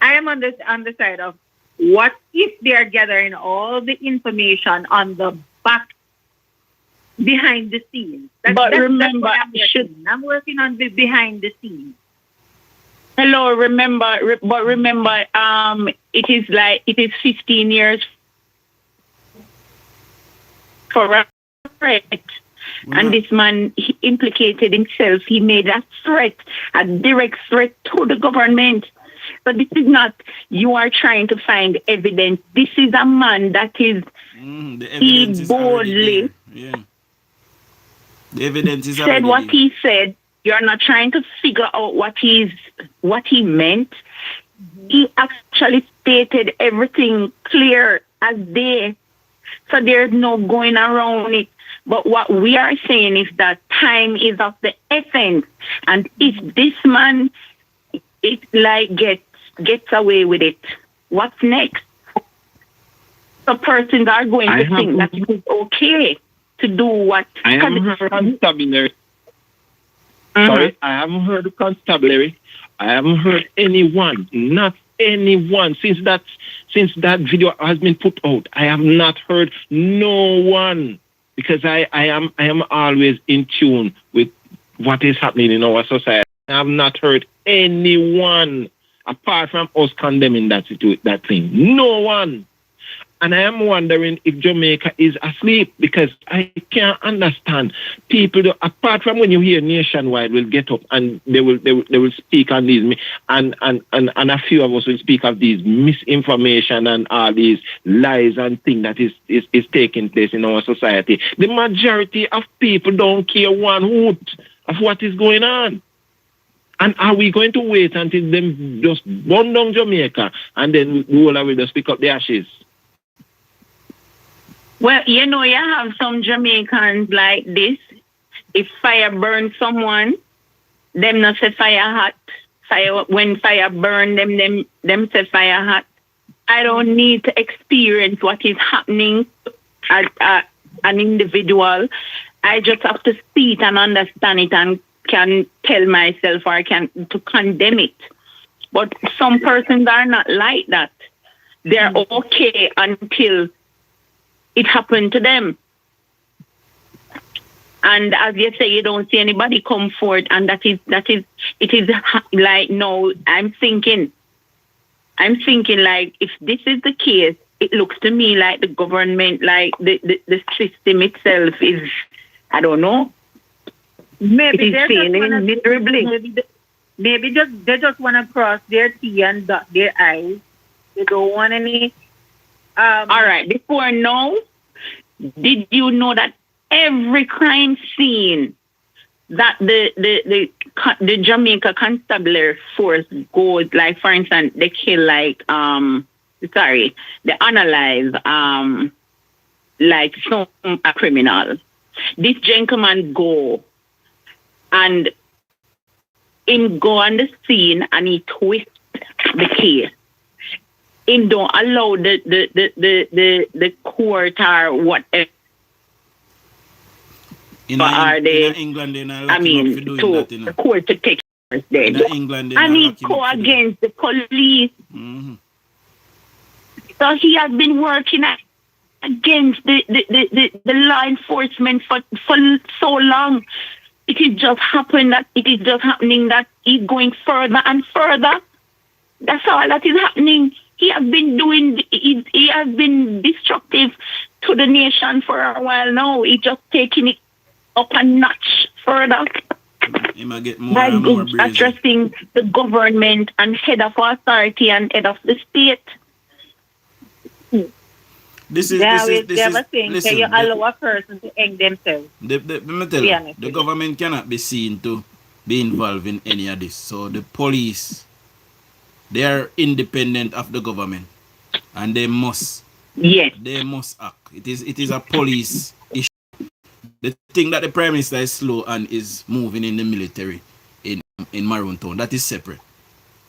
I am on the side of what if they are gathering all the information on the back, behind the scenes. Remember, I'm working on the behind the scenes. Hello, remember, it is 15 years for a threat. And this man, he implicated himself. He made a threat, a direct threat to the government. But this is not, you are trying to find evidence. This is a man that is, he boldly the evidence is said what he said. You're not trying to figure out what he meant. He actually stated everything clear as day. So there's no going around it. But what we are saying is that time is of the essence. And if this man gets away with it, what's next? So persons are going to think that it is okay to do what. I haven't heard constabulary. Sorry, I haven't heard the constabulary. I haven't heard anyone, not anyone, since that video has been put out. I have not heard no one, because I am always in tune with what is happening in our society. I have not heard anyone apart from us condemning that thing. No one. And I am wondering if Jamaica is asleep, because I can't understand people. Apart from when you hear Nationwide will get up and they will speak on these, and a few of us will speak of these misinformation and all these lies and things that is taking place in our society. The majority of people don't care one hoot of what is going on. And are we going to wait until them just burn down Jamaica and then we will just pick up the ashes? Well, you have some Jamaicans like this. If fire burns someone, them not say fire hot. When fire burn them say fire hot. I don't need to experience what is happening as an individual. I just have to see it and understand it and can tell myself or can to condemn it. But some persons are not like that. They're okay until it happened to them. And as you say, you don't see anybody come forward, and it is like, no, I'm thinking like, if this is the case, it looks to me like the government, like the system itself is, I don't know. Maybe it is failing miserably. Maybe they just want to cross their T and dot their I's. They don't want any. All right. Before now, did you know that every crime scene that the Jamaica Constabulary Force goes, like for instance, they kill they analyze like some a criminal. This gentleman go and him go on the scene and he twist the case. Him don't allow the court or whatever. In England, the court to take there. In England, and he go against the police. Mm-hmm. So he has been working against the law enforcement for so long. It is just happening that he's going further and further. That's all that is happening. He has been destructive to the nation for a while now. He's just taking it up a notch further. He might get more by and more brazen. addressing the government and head of authority and head of the state. This is listen, you allow a person to hang themselves. Let me tell you, the government cannot be seen to be involved in any of this. So the police, they are independent of the government, and they must act. It is a police issue. The thing that the Prime Minister is slow and is moving in the military in Maroon Town, that is separate.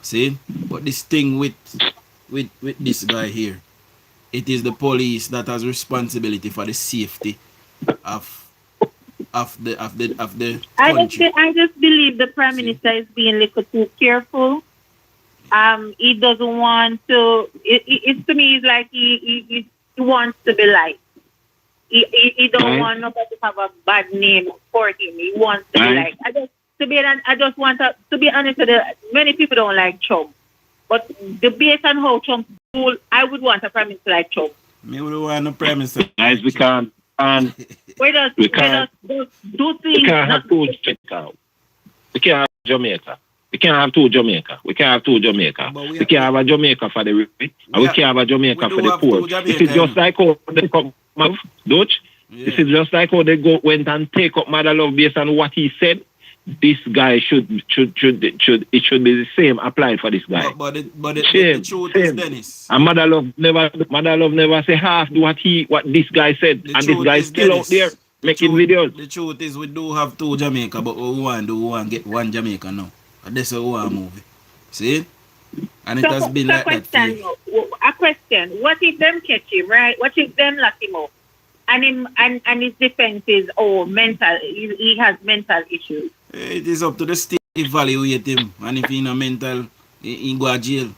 See? But this thing with this guy here, it is the police that has responsibility for the safety of the country. I just believe the Prime Minister is being a little too careful. He doesn't want to. It to me, it's like he wants to be liked. He don't want nobody to have a bad name for him. He wants to be liked. I just want to be honest with you. Many people don't like Trump, but based on how Trump rule, I would want a Prime Minister like Trump. Me would want a Prime Minister. Guys, we can't. We can't do things. We can't have two Jamaica. We can't have Jamaica. We can't have two Jamaica. We can't have two Jamaica. We can't have a Jamaica for the rich, and we can't have a Jamaica for the poor. This is just like how they come of Dutch. Yeah. This is just like how they went and take up Mother Love based on what he said. This guy should be the same applied for this guy. But the truth is, Dennis. And Mother Love never say half what this guy said, and this guy is still out there making videos. The truth is, we do have two Jamaica, but we want to get one Jamaica now. And that's how we want to move it. See? And it has been like that. A question: what if them catch him, right? What if them lock him up? And his defense is mental. He has mental issues. It is up to the state to evaluate him, and if he's not mental, he go to jail.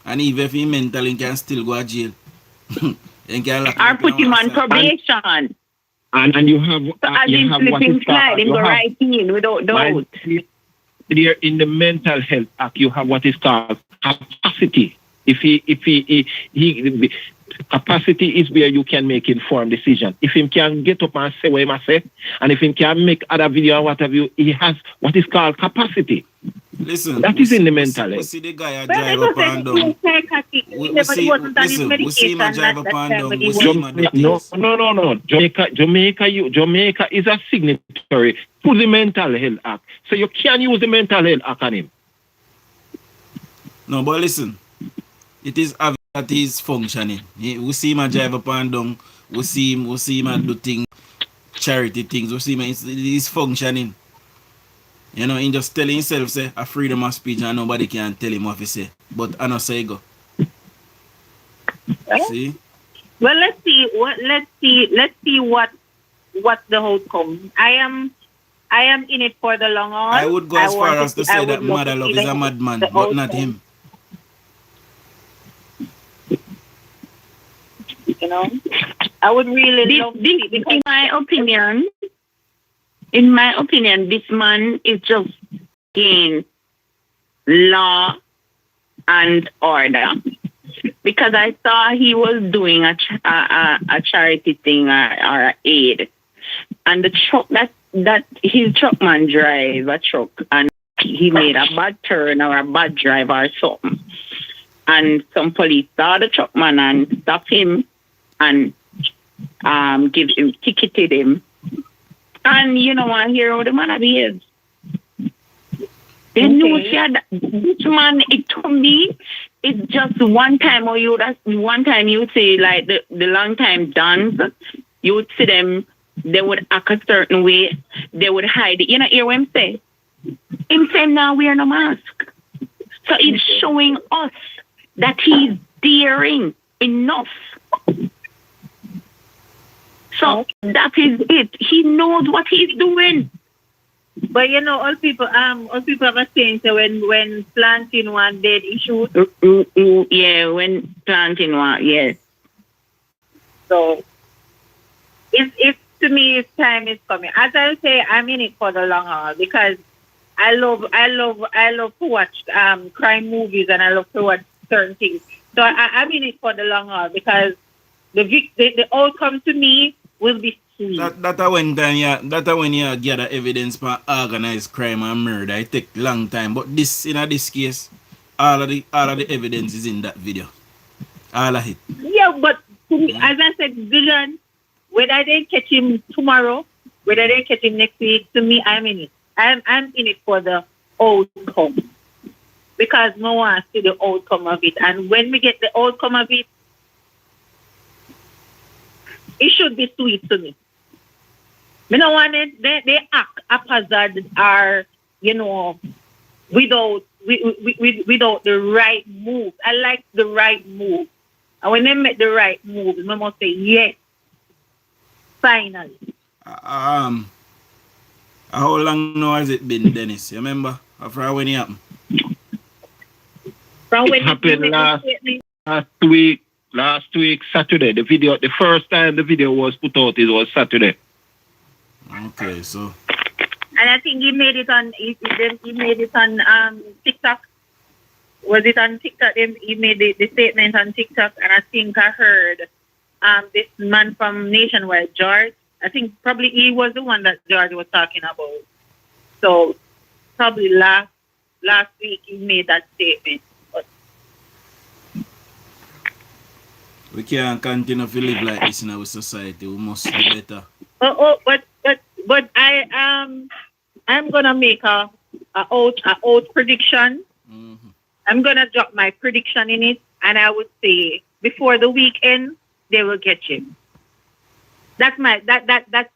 And even if he's mental, he can still go to jail. Or put him on probation. And you have you have what is called him go right in without doubt. There in the Mental Health Act, you have what is called capacity. If he capacity is where you can make informed decision. If he can get up and say what he must say, and if he can make other video and whatever, he has what is called capacity. Listen, that is in the mental health. We see the guy drive up and down. We see him drive up and down. We see him No. Jamaica is a signatory to the Mental Health Act. So you can use the Mental Health Act on him. No, but listen, it is obvious that he is functioning. We see him drive up and down. We see him do things, charity things. We see him, he's functioning. You know, he just telling himself, say, a freedom of speech and nobody can tell him what he say. But I know say go. See? Well, let's see what the outcome. I am in it for the long haul. I would go as far as to say that Mother Love is a madman, but not him. You know, I would really love to see, in my opinion, this man is just in law and order. Because I saw he was doing a charity thing or aid, and the truck that his truckman drive a truck, and he made a bad turn or a bad drive or something, and some police saw the truckman and stopped him and ticketed him. And you know, I hear how the man behaves. They know that this man, it to me, it's just one time, or you say like the long time dance, you would see them, they would act a certain way, they would hide it. You know, hear what I'm saying? Him saying now wear no mask. So it's showing us that he's daring enough. So that is it. He knows what he's doing. But you know, all people have a saying, so when planting one dead issue. Yeah, when planting one, yes. So it's to me, it's time is coming. As I say, I'm in it for the long haul because I love to watch crime movies and I love to watch certain things. So I'm in it for the long haul because the outcome to me will be sweet. That when you gather evidence for organized crime and murder, it take long time. But this case, all of the evidence is in that video. All of it. Yeah, but to me, as I said, Vision, whether they catch him tomorrow, whether they catch him next week, to me, I'm in it. I'm in it for the outcome because no one see the outcome of it, and when we get the outcome of it, it should be sweet to me. Me no want it. They act haphazard or without the right move. I like the right move, and when they make the right move, we must say yes. Finally. How long now has it been, Dennis? You remember? After when it happened? From when It happened last week, Saturday. The first time the video was put out, it was Saturday. Okay, so. And I think he made it on TikTok. Was it on TikTok? He made the statement on TikTok, and I think I heard this man from Nationwide, George. I think probably he was the one that George was talking about. So probably last week he made that statement. But we can't continue to live like this in our society. We must do better. But I'm gonna make a out prediction. Mm-hmm. I'm gonna drop my prediction in it, and I would say before the weekend they will catch him. That's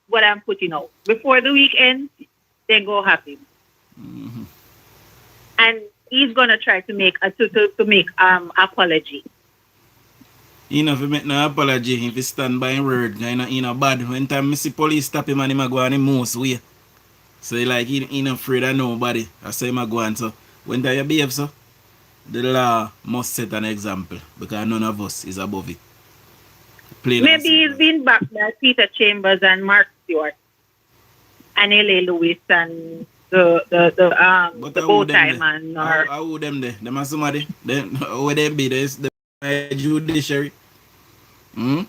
what I'm putting out. Before the weekend, they go happy. Mm-hmm. And he's gonna try to make apology. He no make no apology if he stand by his word. He no bad. When time I see police stop him and him go on the most way. So he not afraid of nobody. I say him go on. So when time you behave so, the law must set an example because none of us is above it. Maybe he's been backed by Peter Chambers and Mark Stewart and L.A. Lewis and the bow tie man. How would them there? Them are somebody. Where they be? There's the judiciary. Say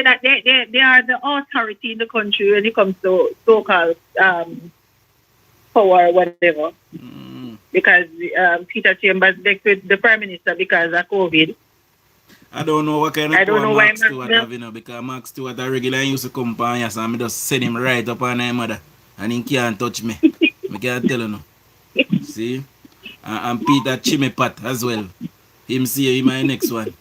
that they are the authority in the country when it comes to so-called power, whatever. Because Peter Chambers begged with the Prime Minister because of COVID. I don't know what kind of power Mark Stewart have, because Mark Stewart regularly used to come upon here, so I just send him right up on my mother, and he can't touch me. I can't tell you no. See? And Peter Chimipat as well. Him see him my next one.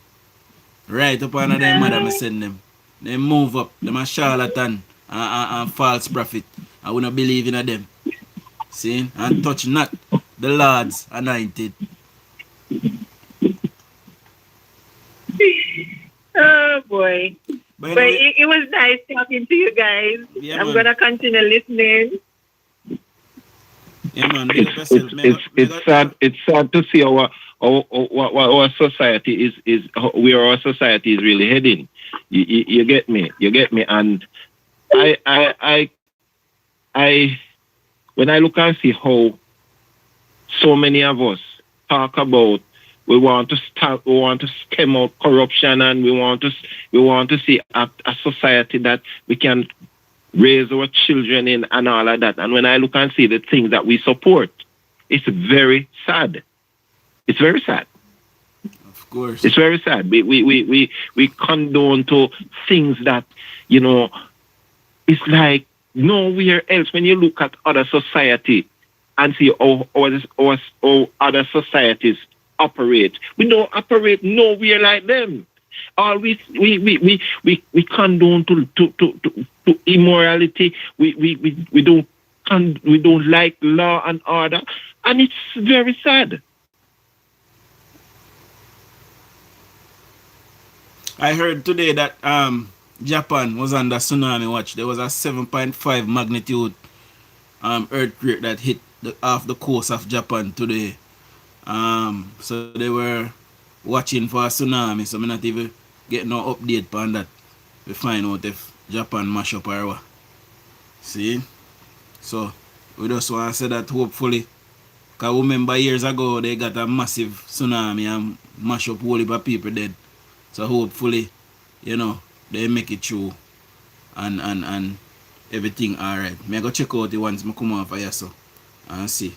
Right up on their mother, I send them. They move up. Them a charlatan and false prophet. I will not believe in them. See? And touch not the Lord's anointed. Oh boy. But it was nice talking to you guys. Yeah, I'm going to continue listening. Yeah, man. Big up yourself, man. It's sad to see our society is where our society is really heading. You get me, and I when I look and see how so many of us talk about we want to stem out corruption, and we want to see a society that we can raise our children in and all of that. And when I look and see the things that we support, it's very sad. It's very sad. Of course. It's very sad. We condone to things that, it's like nowhere else. When you look at other society and see how other societies operate, we don't operate nowhere like them. All we condone to immorality. We don't like law and order, and it's very sad. I heard today that Japan was under tsunami watch. There was a 7.5 magnitude earthquake that hit off the coast of Japan today. So they were watching for a tsunami. So get no update on that. We find out if Japan mash up or what. See? So, we just want to say that hopefully, because remember years ago, they got a massive tsunami and mash up whole heap of people dead. So hopefully, they make it through and everything alright. Me I go check out it once I come off here so and see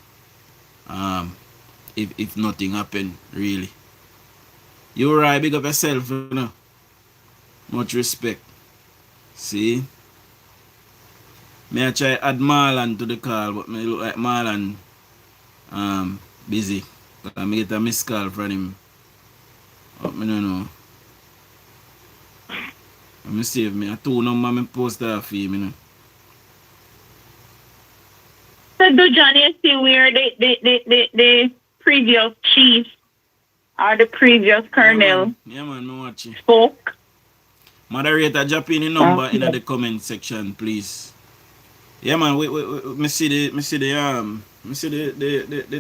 if nothing happen really. You right, big up yourself, Much respect. See? Me I try add Marlon to the call, but me look like Marlon busy. I me get a missed call from him. But me don't know. Me save me. A 2 number me post that for him, So Dujon, you see where the previous chief or the previous colonel Yeah, man, me watching. spoke? Moderator, drop in the number in the comment section, please. Yeah, man, me see the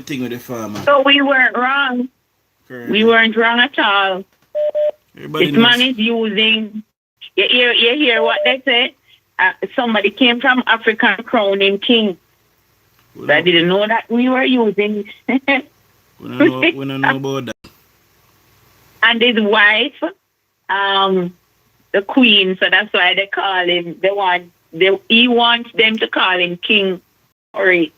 thing with the farmer. So we weren't wrong. Correct. We weren't wrong at all. Everybody This man is using. You hear what they say? Somebody came from Africa and crowned him king. But I didn't know that we were using. We don't know about that. And his wife, the queen, so that's why they call him. He wants them to call him King Ori.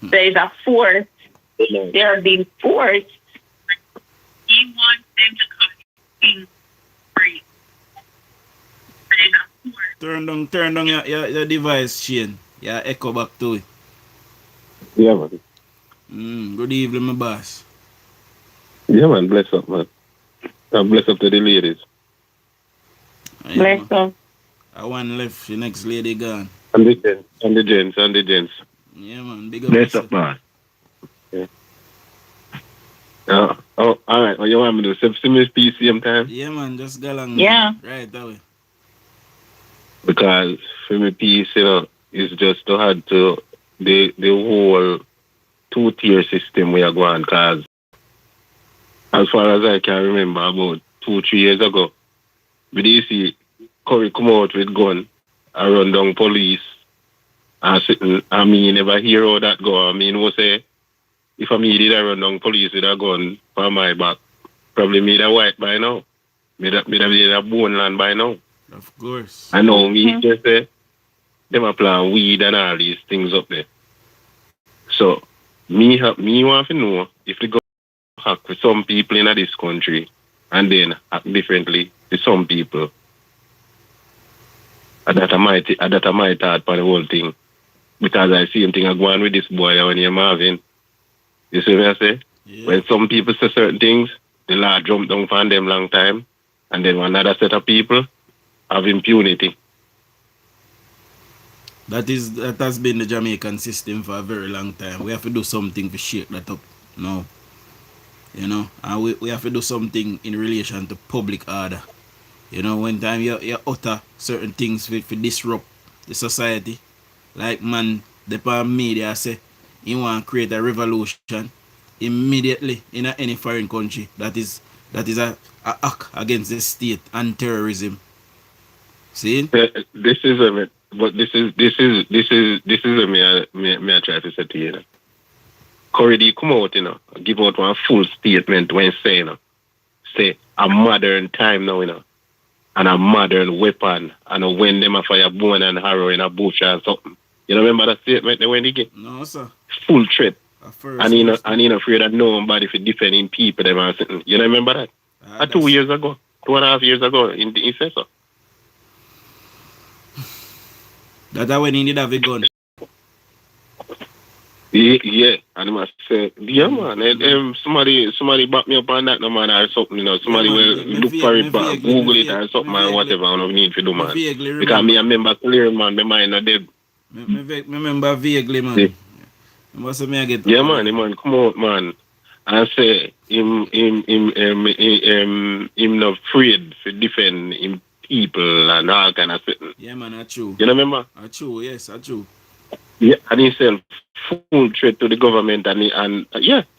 There's a force. They are being forced. He wants them to call him King Ori. Turn down your device, Shane. Yeah, echo back to it. Yeah, man. Good evening, my boss. Yeah, man. Bless up, man. And bless up to the ladies. Bless up. I one left, the next lady gone. And the gents. Yeah, man, big up. Bless up, man. Yeah. All right. What you want me to do? Send me piece same time? Yeah, man, just go along. Yeah. Right away. Because for me, peace, is just to add to the whole 2-tier system we are going. Because as far as I can remember, about 2-3 years ago, we did see Curry come out with gun and run down police and sitting. I mean, you never hear how that go. I mean, we say, if I did I run down police with a gun for my back, probably made a white by now. Made a bone land by now. Of course. I know me just say them are playing weed and all these things up there. So me want to know if they go hack with some people in this country and then act differently to some people. And that I might thought for the whole thing. Because I see him thing going on with this boy when you're Marvin. You see what I say? Yeah. When some people say certain things, the law jump down for them long time, and then another set of people have impunity. That has been the Jamaican system for a very long time. We have to do something to shake that up now. And we have to do something in relation to public order. When time you utter certain things for disrupt the society, like man, the media say you want to create a revolution immediately in any foreign country. That is a act against the state and terrorism. See? This is a me I try to say to you. Corey come out, give out one full statement when saying, say a modern time now, and a modern weapon, and when them a fire bone and arrow in a bush or something. You remember that statement they went again? No, sir. Full threat. And he not afraid of nobody for defending people them or something. You remember that? 2 years ago, 2.5 years ago in the Incessor. That's when he need have a gun. Yeah, and I must say, yeah, man. Somebody back me up on that, no man, or something, Somebody will look for it, Google it or something, or whatever. I don't need to do, man. Because me, I remember clear, man. My mind not dead. Me remember vaguely, man. Yeah. Yeah, man, come out, man. And say him not afraid to defend him people and all kind of thing. Yeah, man, that's true. You remember? That's true, yes, that's true. Yeah, and himself full threat to the government and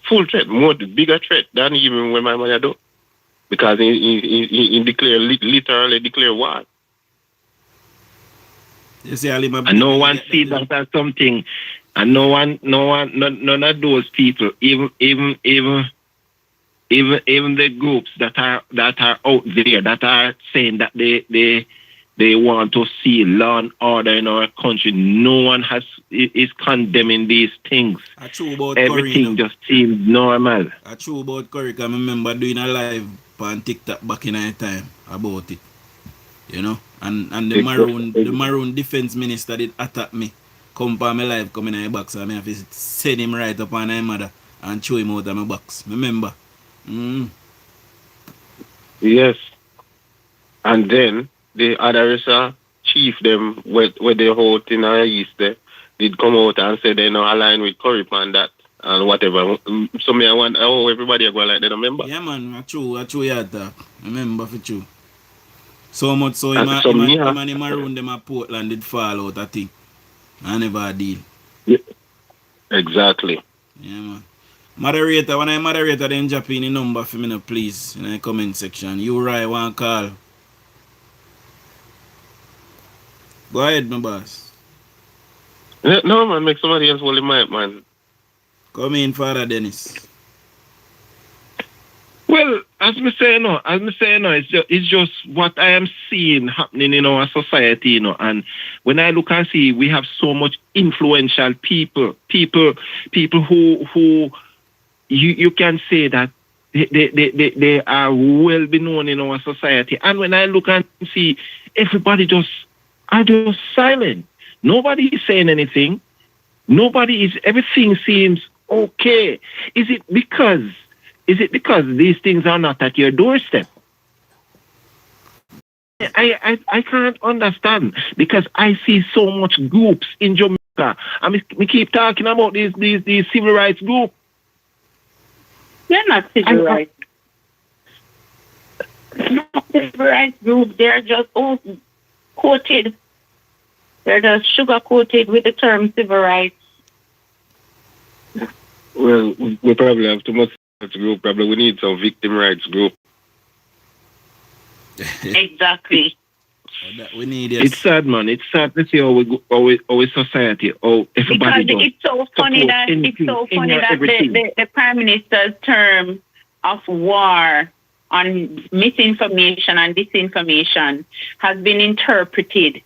full threat, bigger threat than even when my mother do. because he literally declare war. You see, Ali, and no one see that as something, and none of those people, even the groups that are out there that are saying that they want to see law and order in our country, no one is condemning these things. Everything just seems normal. I true about Curry, because I remember doing a live on TikTok back in that time about it. You know? And the Maroon defense minister did attack me. Come for my life, come in my box, and I have to send him right up on my mother and throw him out of my box. Remember? Yes. And then the other chief them where they hold in our east there did come out and say they no align with Curry and that and whatever. So me I want everybody go like that, remember? Yeah man, I true yeah that. Remember for true. So much so him and him around them at Portland did fall out, I think. I never deal. Yeah. Exactly. Yeah man. Moderator, when I moderator then drop in the number for me now, please, in the comment section. You right one call. Go ahead, my boss. No man, make somebody else hold the mic, man. Come in, Father Dennis. Well, as me say, it's just what I am seeing happening in our society, and when I look and see, we have so much influential people who you can say that they are well known in our society, and when I look and see, everybody are just silent. Nobody is saying anything. Everything seems okay. Is it because these things are not at your doorstep? I can't understand, because I see so much groups in Jamaica, and we keep talking about these civil rights groups. They're not civil rights. Not civil rights group. They're just all coated. They're just sugar coated with the term civil rights. Well, we probably have too much group. Probably we need some victim rights group. Exactly. We need it. It's sad, man. It's sad to see our society, everybody because it's so funny that the Prime Minister's term of war on misinformation and disinformation has been interpreted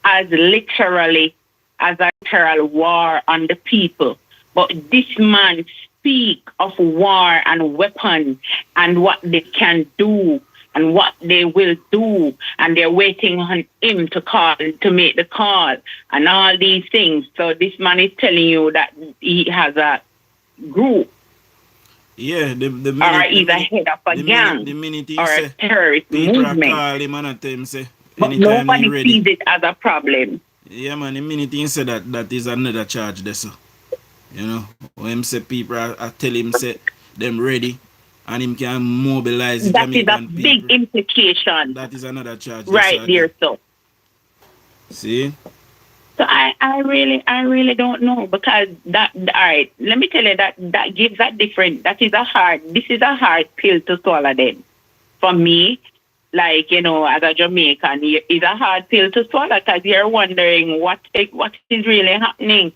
as literally as a literal war on the people. But this man speak of war and weapons and what they can do and what they will do, and they're waiting on him to make the call and all these things. So this man is telling you that he has a group. Yeah, or he's a head of a gang or a terrorist movement. But nobody sees it as a problem. Yeah, man, the minute he say that is another charge there, so. You know, when him say people are tell him say them ready and him can mobilize. That is a big implication. That is another charge. Right there, so. See? So I really don't know, because that, all right, let me tell you that gives a different, this is a hard pill to swallow then. For me, like, as a Jamaican, it's a hard pill to swallow, because you're wondering what is really happening.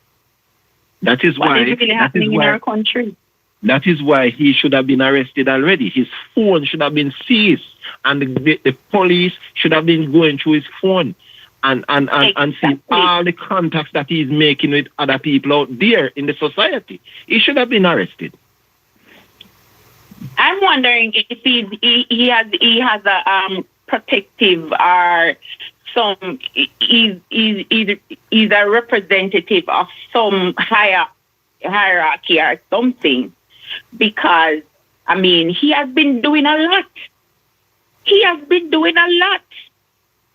That is why. What is really happening in our country? That is why he should have been arrested already. His phone should have been seized, and the police should have been going through his phone and see all the contacts that he's making with other people out there in the society. He should have been arrested. I'm wondering if he has a protective or some. He's a representative of some higher hierarchy or something, because he has been doing a lot. He has been doing a lot.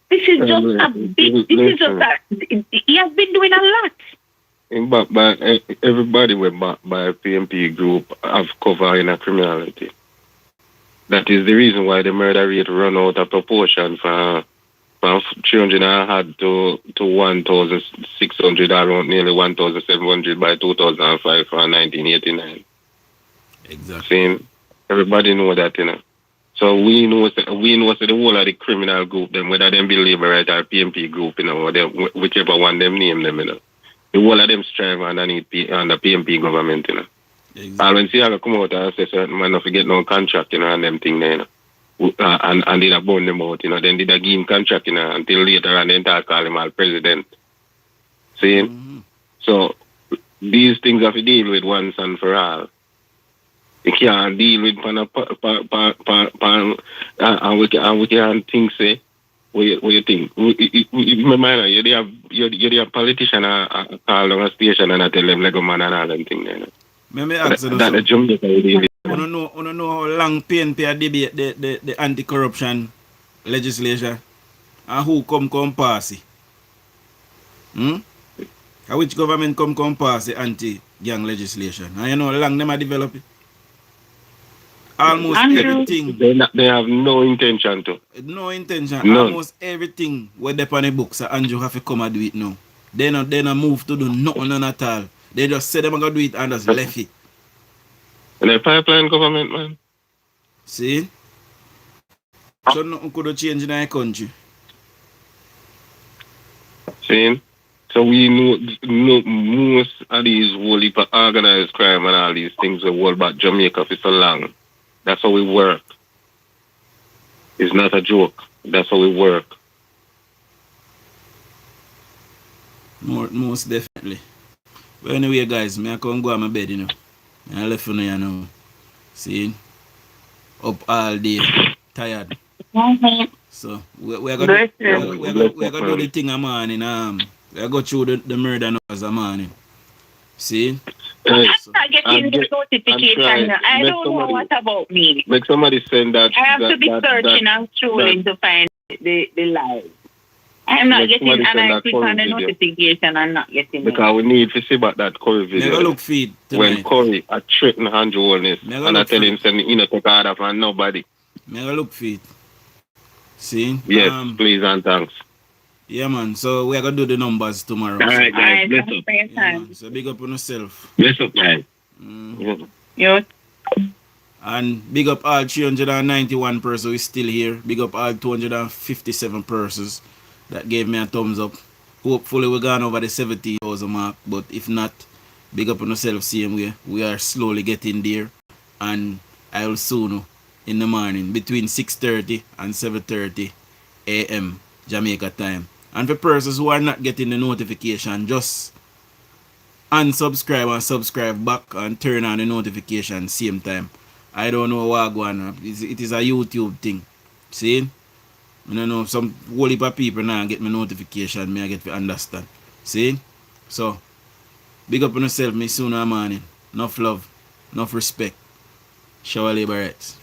This is just a big. He has been doing a lot. But everybody went back by a PMP group have cover in a criminality. That is the reason why the murder rate run out of proportion from 300 had to 1,600, around nearly 1,700 by 2005 from 1989. Exactly. Same. Everybody know that, So we know the whole of the criminal group, them, whether them be Labour Right or PMP group, you know, or them, whichever one them name them, you know. The whole of them strive underneath under PMP government, you know. Exactly. And when Siaga come out and say certain man not forget no contract, you know, and them thing there, you know. And did a burn them out, you know, then did a give him contract, you know, until later and then call him all president. See? Mm-hmm. So these things have to deal with once and for all. You can't deal with and we can't think say what you think. Remember, you're a politician call on a station and I tell them like a man and all them thing there. Let me ask you that Jamaica deal with. I don't know how long PNP debate the anti-corruption legislation and who come pass it. And which government come pass the anti-gang legislation? And you know how long them are develop it? Almost everything. They have no intention to. No intention. None. Almost everything where they on the books, so Andrew have to come and do it now. They not move to do nothing at all. They just say them are gonna do it and just left it. And the pipeline government, man. See? So nothing could change in our country. See? So we know most of these whole heap of organized crime and all these things will hold back Jamaica for so long. That's how we work. It's not a joke. That's how we work. Most definitely. But anyway, guys, I can't go on my bed, you know. I left you know. See? Up all day, tired. So we're gonna do the thing a morning. We go through the murder now as a morning. See? I'm not getting the notification. I don't know what about me. Make somebody send that. I have to be searching and scrolling to find the live. I'm not getting, and I click on the notification and not getting it. Because we need to see about that Curry video. Never look feed tonight. When Curry threatened Andrew Holness and I tell him send me in a take order from nobody. Never look feed. See? Yes, please and thanks. Yeah, man. So we're gonna do the numbers tomorrow. All right, guys. Bless up. Yeah, so big up on yourself. Bless up, guys. Yeah. And big up all 391 persons who is still here. Big up all 257 persons that gave me a thumbs up. Hopefully we're gone over the 70,000 mark. But if not, big up on yourself same way. We are slowly getting there. And I will soon in the morning between 6:30 and 7:30 a.m. Jamaica time. And for persons who are not getting the notification, just unsubscribe and subscribe back and turn on the notification same time. I don't know what going on. It is a YouTube thing. See? I don't know, some whole heap of people now get my notification, me I get to understand. See? So, big up on yourself, me soon in the morning. Enough love, enough respect. Shower labor rights.